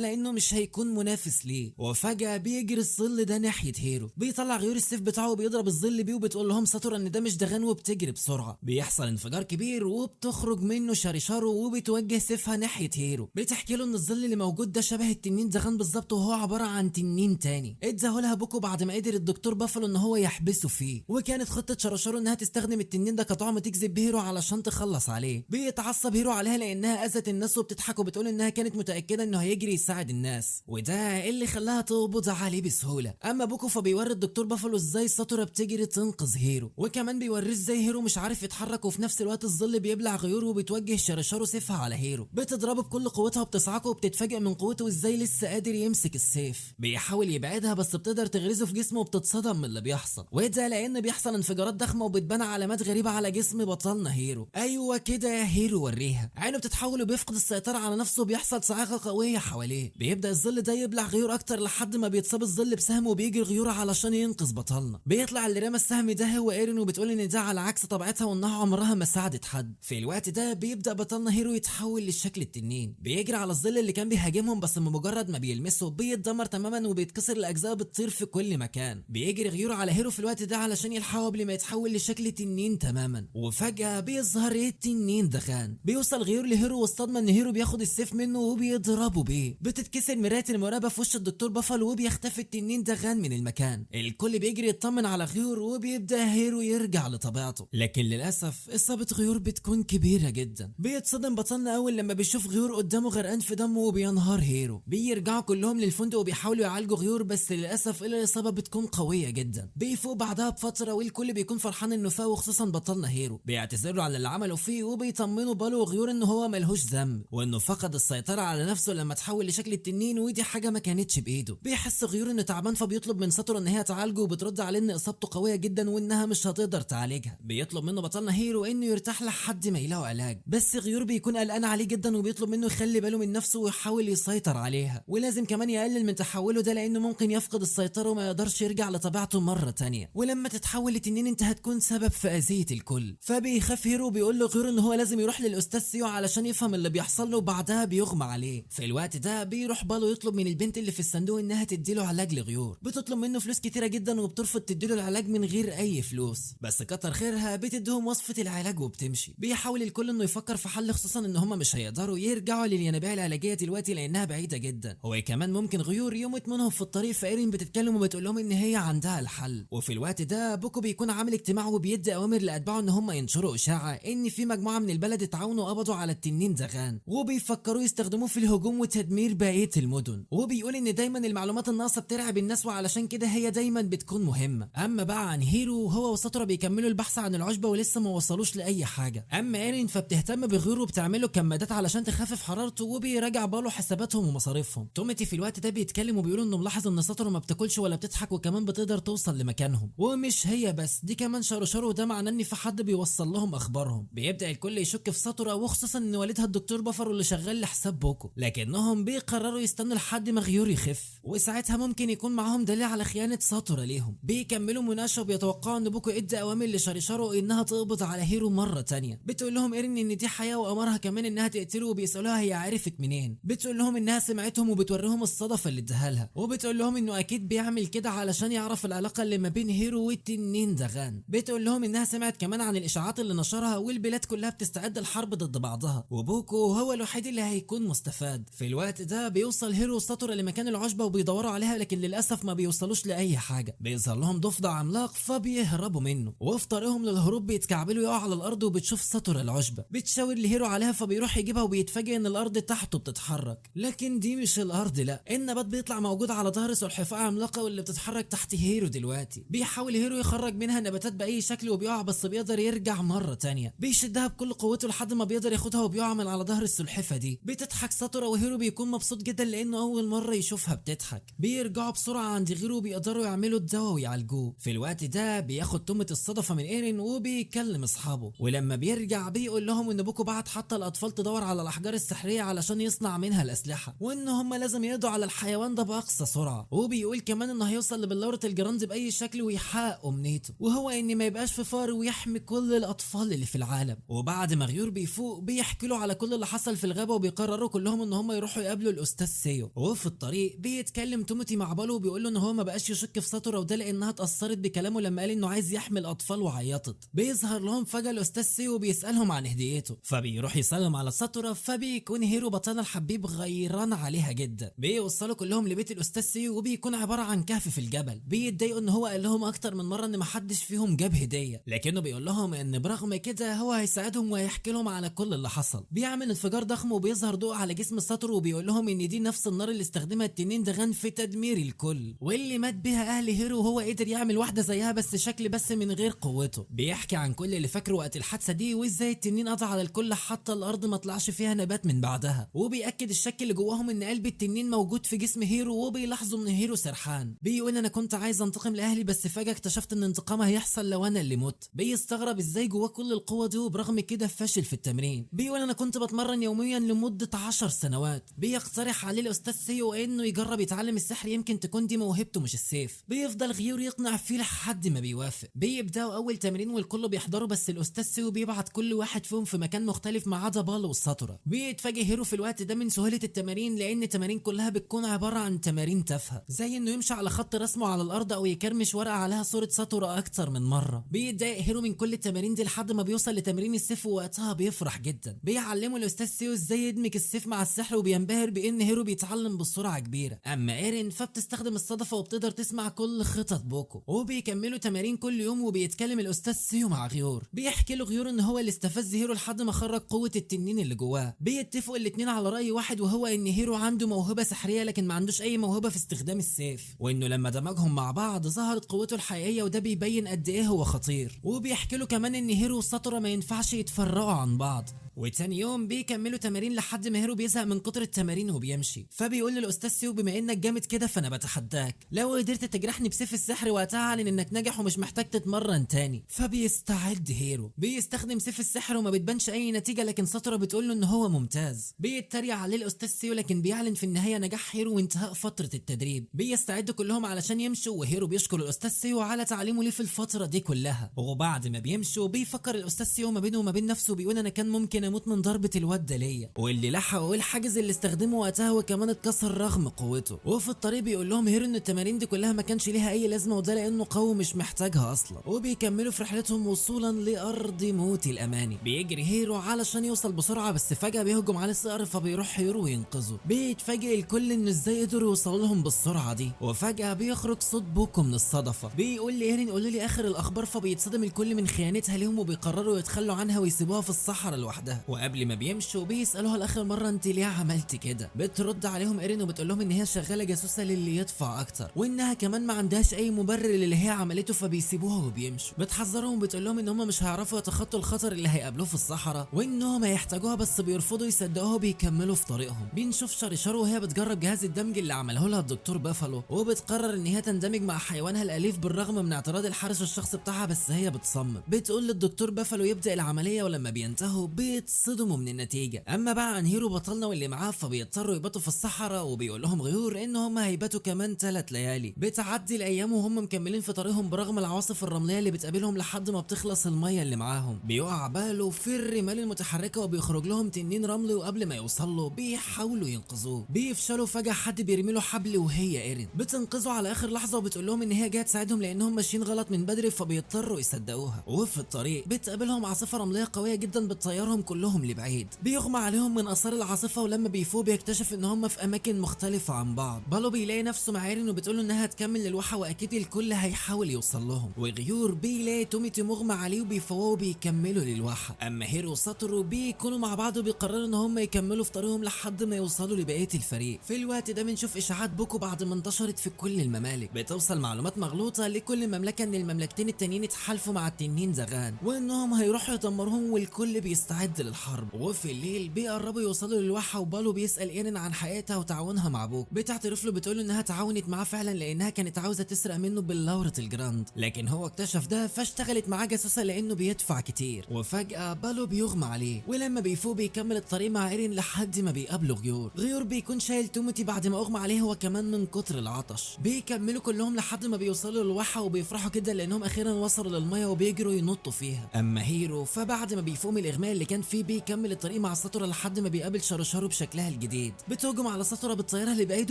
لانه مش هيكون منافس ليه. وفجاه بيجري الظل ده ناحيه هيرو. بيطلع غيور السيف بتاعه وبيضرب الظل بيه وبتقول لهم ساتورا ان ده مش دغان وبتجري بسرعه. بيحصل انفجار كبير وبتخرج منه شاريشارو وبتوجه سيفها ناحيه هيرو. بتحكي له ان الظل اللي موجود ده شبه التنين دغان بالظبط، وهو عباره عن تنين تاني اداهولها بوكو بعد ما قدر الدكتور بافلو ان هو يحبسه فيه. وكانت خطه شاريشارو انها تستخدم التنين ده كطعم تجذب هيرو علشان تخلص عليه. بيتعصب هيرو عليها لانها اذت الناس وبتضحك وبتقول انها كانت متاكده انه هيجري يساعد الناس، وده اللي خلاها تقبض عليه بسهوله. اما بوكو فبيوري الدكتور بافلو ازاي ساتورا بتجري تنقذ هيرو، وكمان بيوريه ازاي هيرو مش عارف يتحرك، وفي نفس الوقت الظل بيبلع غيوره وبتوجه شاريشارو سيفها على هيرو. بتضربه بكل قوتها وبتصعقه وبتتفاجئ من قوته وازاي لسه قادر يمسك السيف. بيحاول يبعدها بس بتقدر تغرزه في جسمه وبتتصدم من اللي بيحصل، وده لان بيحصل انفجارات ضخمه وبتبان علامات غريبه على جسم بطلنا هيرو. ايوه كده يا هيرو وريها. عينه بتتحول وبيفقد السيطره على نفسه وبيحصل صاعقه قويه حواليه. بيبدا الظل ده يبلع غيور اكتر لحد ما بيتصاب الظل بسهم وبيجري غيوره علشان ينقذ بطلنا. بيطلع اللي رمى السهم ده هو ايرين، وبتقول ان ده على عكس طبيعتها وانها عمرها ما ساعدت حد. في الوقت ده بيبدا بطلنا هيرو يتحول للشكل التنين، بيجري على الظل اللي كان بيهاجمهم بس بمجرد ما بيلمسه بيتدمر تماما وبيتكسر الاجزاء بتطير في كل مكان. بيجري غيوره على هيرو في الوقت ده علشان يلحقه قبل ما يتحول لشكل تنين تماما، وفجاه بيظهر التنين دخان. بيوصل غيور لهيرو والصدمه ان هيرو بياخد السيف منه وبيضربه بيه. بتتكسر مرايه المراقبه في وش الدكتور بافلو وبيختفي التنين دخان من المكان. الكل بيجري يطمن على غيور وبيبدا هيرو يرجع لطبيعته، لكن للاسف اصابه غيور بتكون كبيره جدا. بيتصدم بطلنا اول لما بيشوف غيور قدامه غرقان في دمه وبينهار هيرو. بيرجعوا كلهم للفندق وبيحاولوا يعالجوا غيور بس للاسف الاصابه بتكون قويه جدا. بيفوق بعدها بفتره والكل بيكون فرحان انه فاق، وخصوصا بطلنا هيرو. بيعتذروا على اللي عملوا فيه وبيطمنوا بالو وغيور ان هو ملهوش ذنب وانه فقد السيطره على نفسه لما تحول لشكل التنين، ودي حاجه ما كانتش بايده. بيحس غيور انه تعبان فبيطلب من ساتورا ان هي تعالجه، وبترد عليه ان اصابته قويه جدا وانها مش هتقدر تعالجها. بيطلب منه بطلنا هيرو انه يرتاح لحد ما يلاقوا علاج، بس غيور بيكون قلقان عليه جدا وبيطلب منه يخلي باله من نفسه ويحاول يسيطر عليها، ولازم كمان يقلل من تحوله ده لانه ممكن يفقد السيطره وما يقدرش يرجع لطبيعته مره تانية، ولما تتحول لتنين انت هتكون سبب في اذيه الكل. فبيخاف هيرو وبيقول له غيور ان هو لازم يروح للاستاذ سيو علشان يفهم اللي بيحصل له، وبعدها بيغمى عليه. في الوقت ده بيروح بالو يطلب من البنت اللي في الصندوق انها تديله علاج لغيور. بتطلب منه فلوس كتيره جدا وبترفض تديله العلاج من غير اي فلوس، بس كتر خيرها بتديهم وصفه العلاج وبتمشي. بيحاول الكل انه يفكر في حل، خصوصا ان هم مش هيقدروا يرجعوا للينابيع العلاجيه دلوقتي لانها بعيده جدا. هو كمان ممكن غيور يموت منهم في الطريق، فايرين بتتكلم وبتقول لهم ان هي عندها الحل. وفي الوقت ده بوكو بيكون عامل اجتماع وبيدي اوامر لاتباعه ان هم ينشروا اشاعه ان في مجموعه من البلد اتعاونوا وقبضوا على التنين دغان، وبيفكروا يستخدموه في الهجوم وتدمير بقيه المدن. وبيقول ان دايما المعلومات الناقصه بترعب الناس وعلشان كده هي دايما بتكون مهمه. اما بقى عن هيرو، هو وساتورا بيكملوا البحث عن العشبه ولسه ما وصلوش لاي حاجه. اما ايرين فبتهتم بغيره وبتعمله كمادات علشان تخفف حرارته، وبيراجع باله حساباتهم ومصاريفهم. توميتي في الوقت ده بيتكلم وبيقول انه ملاحظ ان ساتورا ما بتاكلش ولا بتضحك، وكمان بتقدر توصل لمكانهم. ومش هي بس، دي كمان شارو، وده معناه ان في حد بيوصل لهم اخبارهم. بيبدا الكل يشك في ساتورا، وخصوصا ان والدها الدكتور بافر اللي شغال لحساب بوكو، لكنهم بيقرروا يستنوا لحد ما غيور يخف، وساعتها ممكن يكون معاهم دليل على خيانه ساتورا ليهم. بيكملوا مناقشه وبيتوقعوا ان بوكو ادى اوامر لشاريشارو انها تقبض على هيرو مره تانية. بتقول لهم ايرين ان دي حياه وامرها كمان انها تقتله، وبيسالوها هي عرفت منين. بتقول لهم انها سمعتهم وبتوريهم الصدفه اللي اداها لها، وبتقول لهم انه اكيد بيعمل كده علشان يعرف العلاقه اللي ما بين هيرو والتنين دغان. بتقول لهم انها سمعت كمان عن الاشاعات اللي نشرها والبلاد كلها بتستعد الحرب ضد بعضها، وبوكو هو الوحيد اللي هيكون مستفاد. في الوقت ده بيوصل هيرو وساتورا لمكان العشبه وبيدوروا عليها، لكن للاسف ما بيوصلوش لاي حاجه. بيظهر لهم ضفدع عملاق فبيهربوا منه، وفي طريقهم للهروب بيتكعبلوا يقعوا على الارض، وبتشوف ساتورا العشبه بتشاور لهيرو عليها فبيروح يجيبها وبيتفاجئ ان الارض تحته بتتحرك، لكن دي مش الارض، لا النبات بيطلع موجود على ظهر سلحفاه عملاقه واللي بتتحرك تحت هيرو دلوقتي. بيحاول هيرو يخرج منها نباتات باي شكل وبيقع، بس بيقدر يرجع مره تانية. بيشدها بكل قوته لحد ما بيقدر ياخدها وبيقع من على ظهر السلحفاه دي. بتضحك ساتورا وهيرو بيكون مبسوط جدا لانه اول مره يشوفها بتضحك. بيرجعوا بسرعه عند غيره وبيقدروا يعملوا الدواء ويعالجوه. في الوقت ده بياخد تهمه الصدفه من ايرين وبيكلم اصحابه، ولما بيرجع بيقول لهم ان بوكو بعت حتى الاطفال تدور على الاحجار السحريه علشان يصنع منها الاسلحه، وان هم لازم يقضوا على الحيوان ده باقصى سرعه. وبيقول كمان انه هيوصل لبلوره الجراند باي شكل ويحقق امنيته، وهو ان ما يبقاش في فار ويحمي كل الاطفال اللي في العالم. وبعد ما غيور بيفوق بيحكي له على كل اللي حصل في الغابه، وبيقرروا كلهم ان هم يروحوا يقابلوا الاستاذ سيو. وفي الطريق بيتكلم توموتي مع بالو وبيقول له ان هو ما بقاش يشك في ساتورا، وده لانها اتاثرت بكلامه لما قال انه عايز يحمي الاطفال وعيطت. بيظهر لهم فجاه فجأة الاستاذ سيو بيسألهم عن هديته، فبيروح يسلم على ساتورا، فبيكون هيرو بطلنا الحبيب غيران عليها جدا. بيوصلوا كلهم لبيت الاستاذ سيو وبيكون عبارة عن كهف في الجبل. بيتضايقوا ان هو قال لهم اكتر من مرة ان محدش فيهم جاب هدية، لكنه بيقول لهم ان برغم كده هو هيساعدهم وهيحكي لهم على كل اللي حصل. بيعمل انفجار ضخم وبيظهر ضوء على جسم ساتورو، وبيقول لهم ان دي نفس النار اللي استخدمها التنين دغان في تدمير الكل، واللي مات بها اهل هيرو، وهو قدر يعمل واحدة زيها بس شكل بس من غير قوته. بيحكي عن كل اللي فاكره وقت الحادثة دي، وازاي التنين قضى على الكل حتى الارض ما طلعش فيها نبات من بعدها. وبيأكد الشك اللي جواهم ان قلب التنين موجود في جسم هيرو، وبيلاحظوا ان هيرو سرحان. بيقول انا كنت عايز انتقم لاهلي بس فجأة اكتشفت ان انتقامها هيحصل لو انا اللي مت. بيستغرب ازاي جواه كل القوة دي وبرغم كده فاشل في التمرين. بيقول انا كنت بتمرن يوميا لمدة 10 سنوات. بيقترح عليه الاستاذ سيو انه يجرب يتعلم السحر، يمكن تكون دي موهبته مش السيف. بيفضل غيور يقنع فيه لحد ما بيوافق. بيبداوا اول تمرين والكل بيحضروا، بس الاستاذ سيو بيبعت كل واحد فيهم في مكان مختلف ما عدا بالو والساتورا. بيتفاجئ هيرو في الوقت ده من سهولة التمارين، لان التمارين كلها بتكون عبارة عن تمارين تافهة، زي انه يمشي على خط رسمه على الارض او يكرمش ورقة عليها صورة ساتورا اكتر من مرة. بيتضايق هيرو من كل التمارين دي لحد ما بيوصل لتمرين السيف، ووقتها بيفرح جدا. بيعلمه الاستاذ سيو ازاي يدمج السيف مع السحر، وبينبهر بان هيرو بيتعلم بسرعة كبيرة. اما ايرين فبتستخدم الصدفة وبتقدر تسمع كل خطط بوكو. وبيكملوا تمارين كل يوم، وبيتكلم الاستاذ سيو مع غيور. بيحكي له غيور ان هو اللي استفز هيرو لحد ما خرج قوة التنين اللي جواه. بيتفقوا الاتنين على رأي واحد، وهو ان هيرو عنده موهبة سحرية لكن ما عندوش اي موهبة في استخدام السيف، وانه لما دمجهم مع بعض ظهرت قوته الحقيقية، وده بيبين قد ايه هو خطير. وبيحكي له كمان ان هيرو وساتورا ما ينفعش يتفرقوا عن بعض. وتاني يوم بيكملوا تمارين لحد ما هيرو بيزهق من كتر التمارين وبيمشي. فبيقول للاستاذ سيو بما انك جامد كده فانا بتحداك، لو قدرت تجرحني بسيف السحر وقتها اعلن انك ناجح ومش محتاج تتمرن تاني. فبيستعد هيرو، بيستخدم سيف السحر وما بتبانش اي نتيجه، لكن ساتورا بتقول له ان هو ممتاز. بيتريق عليه الاستاذ سيو، لكن بيعلن في النهايه نجاح هيرو وانتهاء فتره التدريب. بيستعدوا كلهم علشان يمشوا، وهيرو بيشكر الاستاذ سيو على تعليمه ليه في الفتره دي كلها. وبعد ما بيمشوا بيفكر الاستاذ سيو ما بينه وما بين نفسه، بيقول انا كان ممكن اموت من ضربه الواد ده ليا، واللي لحقه والحاجز اللي استخدمه وقتها وكمان اتكسر رغم قوته. وفي الطريق بيقول لهم هيرو ان التمارين دي كلها ما كانش ليها اي لازمه، وده لانه قوي مش محتاجها اصلا. وبيكملوا في رحلتهم وصولا لارض موت الاماني. بيجري هيرو علشان يوصل بسرعه، بس فجاه بيهجم عليه الصقر، فبيروح هيرو وينقذه. بيتفاجئ الكل ان ازاي قدروا يوصلوا لهم بالسرعه دي، وفجاه بيخرج صوت بوكو من الصدفه بيقول لايرين قولي لي اخر الاخبار. فبيتصدم الكل من خيانتها ليهم، وبيقرروا يتخلوا عنها ويسيبوها في الصحراء لوحدها. وقبل ما بيمشوا بيسالوها لاخر مره انت ليه عملتي كده. بترد عليهم ايرين وبتقول لهم ان هي شغاله جاسوسه للي يدفع اكتر، وانها كمان ما عندهاش اي مبرر للي هي عملته، فبيسيبوها وبيمشوا. بتحذرهم وبتقول لهم ان هم مش هيعرفوا يتخطوا الخطر اللي هيقابلوه في الصحراء، وانهم هيحتاجوها بس بيرفضوا يصدقوها وبيكملوا في طريقهم. بنشوف شاريشارو وهي بتجرب جهاز الدمج اللي عمله لها الدكتور بافالو، وبتقرر ان هي تندمج مع حيوانها الاليف بالرغم من اعتراض الحارس الشخصي بتاعها، بس هي بتصمم. بتقول للدكتور بافالو يبدا العمليه، ولما بينتهوا بيتصدموا من النتيجه. اما بقى عن هيرو بطلنا واللي معاه، فبيضطروا يباتوا في الصحراء، وبيقول لهم غيور ان هم هيباتوا كمان 3 ليالي. بتعدي الايام وهم مكملين في طريقهم برغم العواصف الرمليه اللي بتقابلهم لحد ما بتخلص الميه اللي معاهم. بيقع باله في الرمال المتحركه وبيخرج لهم تنين رملي، وقبل ما يوصلوا بيحاولوا ينقذوه. بيفشلوا، فجاه حد بيرمي له حبل وهي ايرين بتنقذه على اخر لحظه، وبتقول لهم ان هي جايه تساعدهم لانهم ماشيين غلط من بدري، فبيضطروا يصدقوها. وفي الطريق بتقابلهم عاصفه رمليه قويه جدا بتطيرهم كلهم لبعيد. بيغمى عليهم من اثار العاصفه، ولما بيفوق بيكتشف ان هم في اماكن مختلفه عن بعض. بالو بيلاقي نفسه مع ايرين وبتقول له انها هتكمل للواحه واكيد الكل هيحاول يوصل لهم. وغيور بيلاقي توميتي مغمى عليه وبيفوقوا وبيكملوا للواحه. اما هيرو وساتورو بيكونوا مع بعض وبيقرروا ان هم يكملوا في طريقهم لحد ما يوصلوا لبقيه الفريق. في الوقت ده بنشوف اشاعات بوكو بعد ما انتشرت في كل الممالك. بتوصل معلومات مغلوطه لكل مملكه ان المملكتين التانيين اتحالفوا مع التنين زغان، وانهم هيروحوا يدمروهم، والكل بيستعد للحرب. وفي الليل بيقربوا يوصلوا للواحه، وبالو بيسال ايرين عن حقيقتها وتعاونها مع بوك. بتعترف له بتقول انها تعاونت معاه فعلا لانها كانت عاوزه تسرق منه باللورة الجراند، لكن هو اكتشف ده فاشتغلت معاه جاسوسه لانه بيدفع كتير. وفجاه بالو بيغمى عليه، ولما بيفوق بيكمل الطريق مع ايرين لحد ما بيقابله غيور بيكون شايل توميتي بعد ما اغمى عليه هو كمان من كتر العطش. بيكملوا كلهم لحد ما بيوصلوا للواحه، وبيفرحوا كده لانهم اخيرا وصلوا للميه وبيجروا ينطوا فيها. اما هيرو فبعد ما بيفوق من الاغماء اللي كان لوفي بيكمل الطريق مع ساتورا لحد ما بيقابل شاروشارو بشكلها الجديد، بتهجم على ساتورا بالطياره لبعيد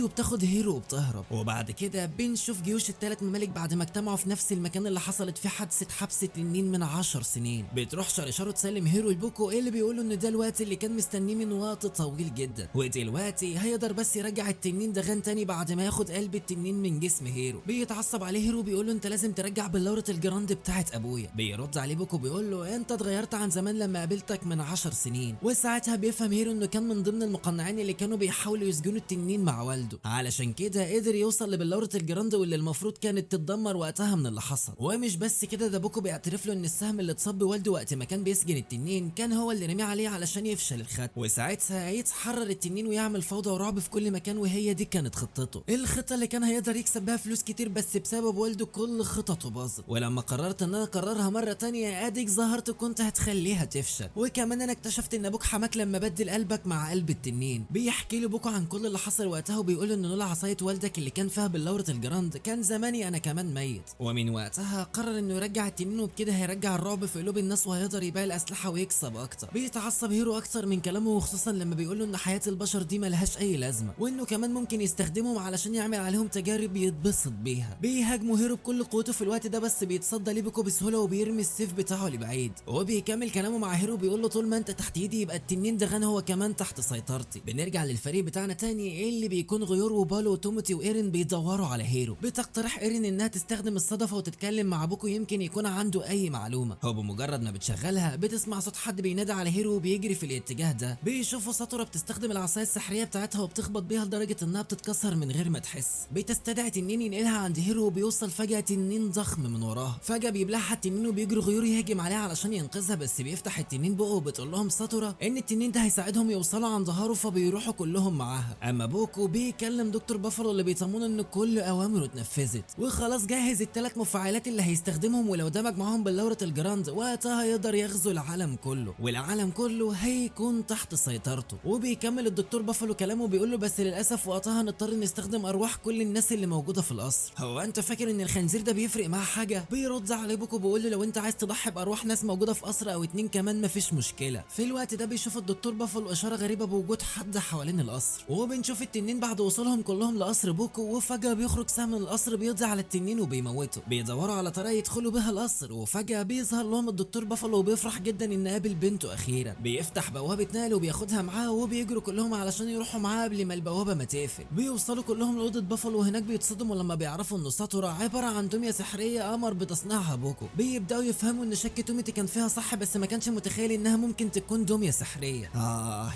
وبتاخد هيرو وبتهرب. وبعد كده بنشوف جيوش الثلاث ممالك بعد ما اجتمعوا في نفس المكان اللي حصلت فيه حادثه حبس التنين من 10 سنين. بتروح شاروشارو تسلم هيرو لبوكو اللي بيقوله ان ده الوقت اللي كان مستنيه من وقت طويل جدا، ودلوقتي هيقدر بس يرجع التنين دغان تاني بعد ما ياخد قلب التنين من جسم هيرو. بيتعصب عليه هيرو بيقوله انت لازم ترجع بلورة الجراند بتاعت ابويا. بيرد عليه بوكو بيقول له انت اتغيرت عن زمان لما قابلتك من 10 سنين. وساعتها بيفهم هيرو انه كان من ضمن المقنعين اللي كانوا بيحاولوا يسجنوا التنين مع والده، علشان كده قدر يوصل لبلورة الجراند واللي المفروض كانت تتدمر وقتها من اللي حصل. ومش بس كده، ده بوكو بيعترف له ان السهم اللي اتصاب بوالده وقت ما كان بيسجن التنين كان هو اللي رميه عليه علشان يفشل الختم، وساعتها يتحرر التنين ويعمل فوضى ورعب في كل مكان، وهي دي كانت خطته، الخطه اللي كان هيقدر يكسب بها فلوس كتير، بس بسبب والده كل خططه باظت. ولما قررت ان انا اكررها مره تانية اديك ظهرت وكنت هتخليها تفشل. وكمان انا اكتشفت ان ابوك حماك لما بدل قلبك مع قلب التنين. بيحكي له بوكو عن كل اللي حصل وقتها وبيقول ان لولا عصايه والدك اللي كان فيها بلورة الجراند كان زماني انا كمان ميت. ومن وقتها قرر انه يرجع التنين، وبكده هيرجع الرعب في قلوب الناس وهيقدر يبيع الاسلحه ويكسب اكتر. بيتعصب هيرو اكتر من كلامه، وخصوصا لما بيقول له ان حياه البشر دي ملهاش اي لازمه، وانه كمان ممكن يستخدمهم علشان يعمل عليهم تجارب يتبسط بيها. بيهاجموا هيرو بكل قوته في الوقت ده، بس بيتصدى ليه بوكو بسهوله وبيرمي السيف بتاعه لبعيد. وبيكمل كلامه مع هيرو بيقول له طول ما انت تحت ايدي يبقى التنين دغان هو كمان تحت سيطرتي. بنرجع للفريق بتاعنا تاني اللي بيكون غيور وبالو وتوموتي وايرين بيدوروا على هيرو. بتقترح ايرين انها تستخدم الصدفه وتتكلم مع بوكو يمكن يكون عنده اي معلومه. هو بمجرد ما بتشغلها بتسمع صوت حد بينادي على هيرو وبيجري في الاتجاه ده. بيشوفوا ساتورا بتستخدم العصايه السحريه بتاعتها وبتخبط بيها لدرجه انها بتتكسر من غير ما تحس. بتستدعي تنين ينقلها عند هيرو وبيوصل فجاه تنين ضخم من وراها. فجاه بيبلعها التنين وبيجري غيور يهجم عليها علشان ينقذها، بس بيفتح التنين بقه وبتقول لهم ساتورا ان التنين ده هيساعدهم يوصلوا عند هارو، فبيروحوا كلهم معاها. اما بوكو بيكلم دكتور بافلو اللي بيطمنه ان كل اوامره اتنفذت وخلاص جهز الثلاث مفاعلات اللي هيستخدمهم، ولو دمج معاهم بلورة الجراند وقتها يقدر يغزو العالم كله، والعالم كله هيكون تحت سيطرته. وبيكمل الدكتور بافلو كلامه بيقول له بس للاسف وقتها هنضطر نستخدم ارواح كل الناس اللي موجوده في القصر. هو انت فاكر ان الخنزير ده بيفرق معاه حاجه؟ بيرد عليه بوكو بيقول له لو انت عايز تضحي بارواح ناس موجوده في قصر او اتنين كمان مفيش مشكله. في الوقت ده بيشوف الدكتور بافلو اشاره غريبه بوجود حد حوالين القصر، وبنشوف التنين بعد وصولهم كلهم لقصر بوكو، وفجاه بيخرج سهم من القصر بيقضي على التنين وبيموته. بيدوروا على طريقه يدخلوا بيها القصر، وفجاه بيظهر لهم الدكتور بافلو وبيفرح جدا ان قابل بنته اخيرا. بيفتح بوابه نقل وبياخدها معاه وبيجروا كلهم علشان يروحوا معاه قبل ما البوابه ما تقفل. بيوصلوا كلهم لاوضه بافلو وهناك بيتصدموا لما بيعرفوا ان ساتورا عباره عن دميه سحريه امر بتصنيعها بوكو. بيبداوا يفهموا ان شك توميتي كان فيها صح، بس ما كانش متخيل انها ممكن تكون دميه سحريه.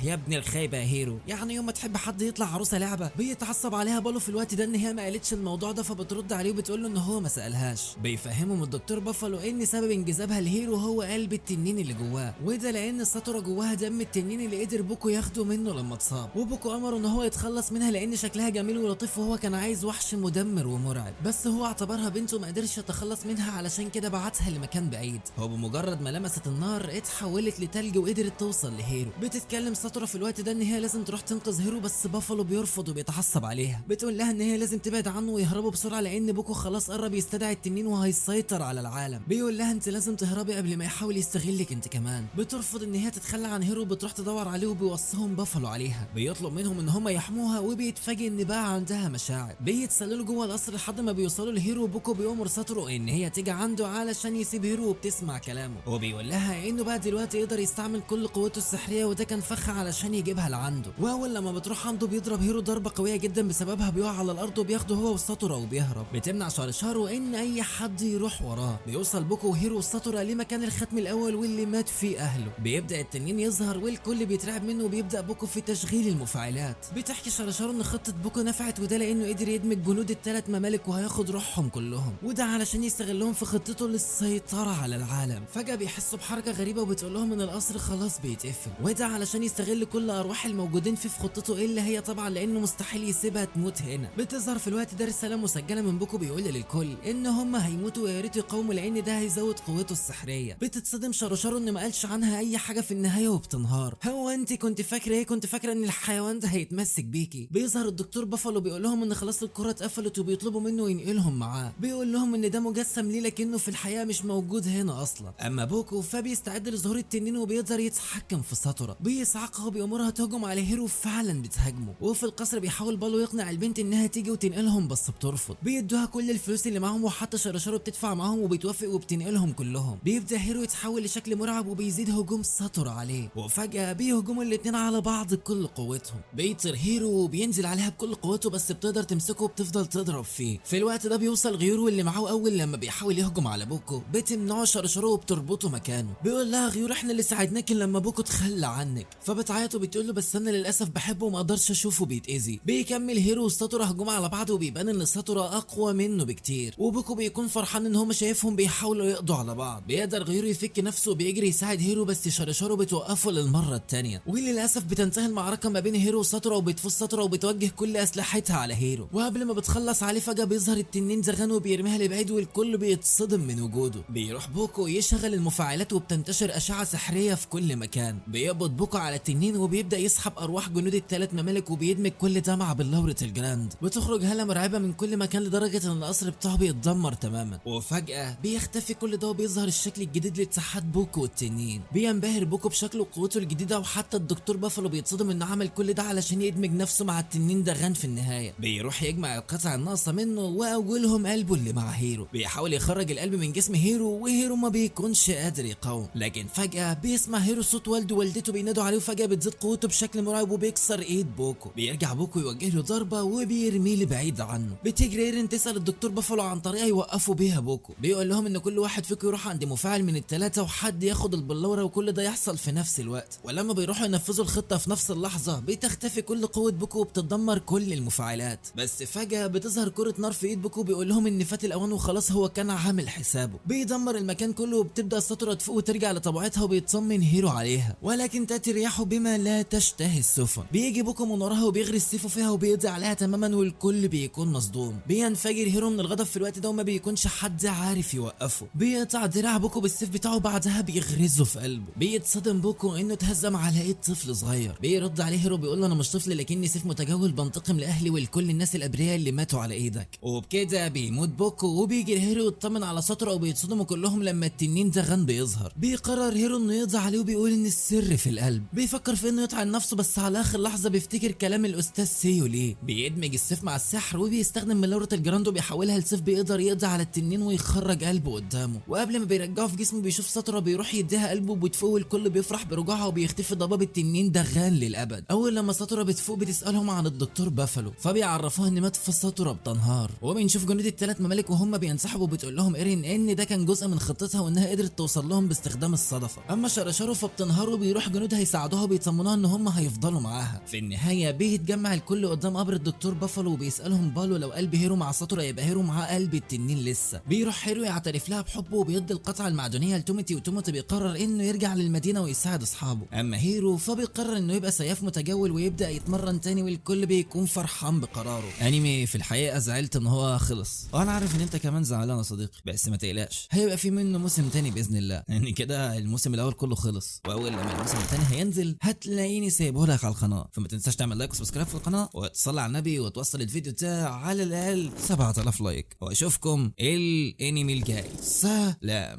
يا ابن الخايبه يا هيرو، يعني يوم ما تحب حد يطلع عروسه لعبه. بيتعصب عليها بالو في الوقت ده ان هي ما قالتش الموضوع ده، فبترد عليه وبتقول له ان هو ما سالهاش. بيفهمهم الدكتور بافلو ان سبب انجذابها لهيرو هو قلب التنين اللي جواه، وده لان ساتورا جواها دم التنين اللي قدر بوكو ياخده منه لما اتصاب. وبوكو امره ان هو يتخلص منها لان شكلها جميل ولطيف، وهو كان عايز وحش مدمر ومرعب، بس هو اعتبرها بنته ما قدرش يتخلص منها علشان كده بعتها لمكان بعيد. هو بمجرد ما لمست النار اتحولت لتلج وقدرت توصل لهيرو. بتتكلم ساتورا في الوقت ده ان هي لازم تروح تنقذ هيرو، بس بافلو بيرفض وبيتعصب عليها. بتقول لها ان هي لازم تبعد عنه ويهربوا بسرعه لان بوكو خلاص قرب يستدعي التنين وهيسيطر على العالم. بيقول لها انت لازم تهربي قبل ما يحاول يستغلك انت كمان. بترفض ان هي تتخلى عن هيرو، بتروح تدور عليه وبيوصيهم بافلو عليها. بيطلب منهم ان هم يحموها وبيتفاجئ ان بقى عندها مشاعر. بيتسللوا جوه القصر لحد ما بيوصلوا لهيرو. بوكو بيامر ساتورو ان هي تيجي عنده علشان يسيب هيرو، وبتسمع كلامه. وبيقول لها انه بقى دلوقتي يقدر يستعمل كل قوته السحريه، وده كان فخ علشان يجيبها لعنده. واول لما بتروح عنده بيضرب هيرو ضربه قويه جدا بسببها بيقع على الارض، وبياخده هو وساتورا وبيهرب. بتمنع شارشارو ان اي حد يروح وراه. بيوصل بوكو وهيرو وساتورا لمكان الختم الاول واللي مات فيه اهله. بيبدا التنين يظهر والكل بيترعب منه، وبيبدا بوكو في تشغيل المفاعلات. بتحكي شارشارو ان خطه بوكو نفعت، وده لانه قدر يدمج جنود الثلاث ممالك وهياخد روحهم كلهم، وده علشان يستغلهم في خطته للسيطره على العالم. فجاه بيحسوا بحركه غريبه وبتقول لهم ان القصر خلاص بيتقفل، وده علشان يستغل كل ارواح الموجودين فيه في خطته، الا هي طبعا لانه مستحيل يسيبها تموت هنا. بتظهر في الوقت ده رساله مسجله من بوكو بيقول للكل ان هم هيموتوا ويا ريت يقاوموا لان ده هيزود قوته السحريه. بتتصدم شاروشارو ان ما قالش عنها اي حاجه في النهايه وبتنهار. هو انت كنت فاكره ايه؟ كنت فاكره ان الحيوان ده هيتمسك بيكي. بيظهر الدكتور بافلو بيقول لهم ان خلاص الكره اتقفلت وبيطلبوا منه ينقلهم معاه. بيقول لهم ان ده مجسم ليه لكنه في الحقيقه مش موجود هنا اصلا. اما بوكو فبيستعد لظهور التنين بيقدر يتحكم في ساتورا، بيصعقها وبيأمرها تهجم على هيرو، فعلا بتهاجمه. وفي القصر بيحاول بالو يقنع البنت انها تيجي وتنقلهم بس بترفض، بيدوها كل الفلوس اللي معاهم وحتى شرشارو بتدفع معاهم وبتوافق وبتنقلهم كلهم. بيبدا هيرو يتحول لشكل مرعب وبيزيد هجوم ساتورا عليه، وفجأة بيهجموا الاتنين على بعض بكل قوتهم. بيطير هيرو وبينزل عليها بكل قوته بس بتقدر تمسكه وبتفضل تضرب فيه. في الوقت ده بيوصل غيورو اللي معاه اول لما بيحاول يهجم على بوكو، بتمنعه شرشارو وبتربطه مكانه. بيقول لها غيور احنا اللي ساعدناك لما بوكو تخلى عنك، فبتعيط وبتقول له بس انا للاسف بحبه وما اقدرش اشوفه بيتاذي. بيكمل هيرو وساتورا هجوم على بعض وبيبان ان ساتورا اقوى منه بكتير، وبوكو بيكون فرحان ان هما شايفهم بيحاولوا يقضوا على بعض. بيقدر غيور يفك نفسه وبيجري يساعد هيرو بس شرشارو بتوقفه للمره الثانيه، وللاسف بتنتهي المعركه ما بين هيرو وساتورا وبتفوز ساتورا وبتوجه كل اسلحتها على هيرو. وقبل ما بتخلص عليه فجاه بيظهر التنين زغان وبيرميها لبعيد والكل بيتصدم من وجوده. بيروح بوكو يشغل المفاعلات وبتنتشر اشعه سحريه في كل مكان. بيقبض بوكو على التنين وبيبدا يسحب ارواح جنود الثلاث ممالك وبيدمج كل ده مع بلورة الجراند. بتخرج هالة مرعبه من كل مكان لدرجه ان القصر بتاعه بيتدمر تماما. وفجاه بيختفي كل ده وبيظهر الشكل الجديد لاتحاد بوكو والتنين. بينبهر بوكو بشكله وقوته الجديده، وحتى الدكتور بافلو بيتصدم انه عمل كل ده علشان يدمج نفسه مع التنين دغان في النهايه. بيروح يجمع القطع الناقصه منه واولهم قلبه اللي مع هيرو. بيحاول يخرج القلب من جسم هيرو وهيرو ما بيكونش قادر يقاوم، لكن فجاه بيسمع هيرو صوت والده ووالدته بينادوا عليه، وفجاه بتزيد قوته بشكل مرعب وبيكسر ايد بوكو. بيرجع بوكو يوجه له ضربه وبيرميه لبعيد عنه. بتجري ايرين تسال الدكتور بافلو عن طريقه يوقفوا بيها بوكو. بيقول لهم ان كل واحد فيكم يروح عند مفاعل من الثلاثه وحد ياخد البلوره، وكل ده يحصل في نفس الوقت. ولما بيروحوا ينفذوا الخطه في نفس اللحظه بتختفي كل قوه بوكو وبتدمر كل المفاعلات. بس فجاه بتظهر كره نار في ايد بوكو، بيقول لهم ان فات الاوان وخلاص هو كان عامل حسابه. بيدمر المكان كله وبتبدا ساتورا تفوق وترجع لطبيعتها وبيتصمن هيرو عليها، ولكن تاتي الرياح بما لا تشتهي السفن. بيجي بوكو من وراها وبيغري سيفه فيها وبيقضي عليها تماما والكل بيكون مصدوم. بينفجر هيرو من الغضب في الوقت ده وما بيكونش حد عارف يوقفه. بيقطع دراع بوكو بالسيف بتاعه بعدها بيغرزه في قلبه. بيتصدم بوكو انه اتهزم على ايد طفل صغير. بيرد عليه هيرو بيقول له انا مش طفل لكني سيف متجول بنتقم لاهلي ولكل الناس الابرياء اللي ماتوا على ايدك. وبكده بيموت بوكو وبيجي هيرو يطمن على ساتورا وبيتصدموا كلهم لما التنين دغان بيظهر. بيقرر هيرو انه يقضي عليه وبيقول ان السر في القلب. بيفكر في انه يطعن نفسه بس على اخر لحظه بيفتكر كلام الاستاذ سيو ليه. بيدمج السيف مع السحر وبيستخدم ملورة الجراند وبيحولها لسيف بيقدر يقضي على التنين ويخرج قلبه قدامه. وقبل ما بيرجعه في جسمه بيشوف ساتورا بيروح يديها قلبه وبتفوق الكل بيفرح برجوعها وبيختفي ضباب التنين دغان للابد. اول لما ساتورا بتفوق بتسالهم عن الدكتور بافلو فبيعرفوها ان مات في ساتورا بتنهار. وبنشوف جنود الثلاث ممالك وهم بينسحبوا وبتقول لهم ايرين ان ده كان جزء من خطتها وانها قدرت توصل لهم باستخدام الصدفه. اما شرشارو فبتنهار وبيروح جنودها يساعدوها وبيطمنوها ان هم هيفضلوا معاها. في النهايه بيتجمع الكل قدام قبر الدكتور بافلو وبيسالهم بالو لو قلب هيرو مع ساتورا يبقى هيرو معاه قلب التنين لسه. بيروح هيرو يعترف لها بحبه وبيدي القطعه المعدنيه لتوموتي، وتوموتي بيقرر انه يرجع للمدينه ويساعد اصحابه. اما هيرو فبيقرر انه يبقى سياف متجول ويبدا يتمرن تاني والكل بيكون فرحان بقراره. انمي في الحقيقه زعلت ان هو خلص، وانا عارف ان انت كمان زعلان يا صديقي، بس ما تقلقش هيبقى في منه موسم تاني باذن الله، يعني كده الموسم الاول كله خلص، واول لما الموسم التاني هينزل هتلاقيني سايبه لك على القناه. فما تنساش تعمل لايك وسبسكرايب في القناه وتصلي على النبي وتوصل الفيديو ده على الاقل 7000 لايك، واشوفكم الانمي الجاي. سلام.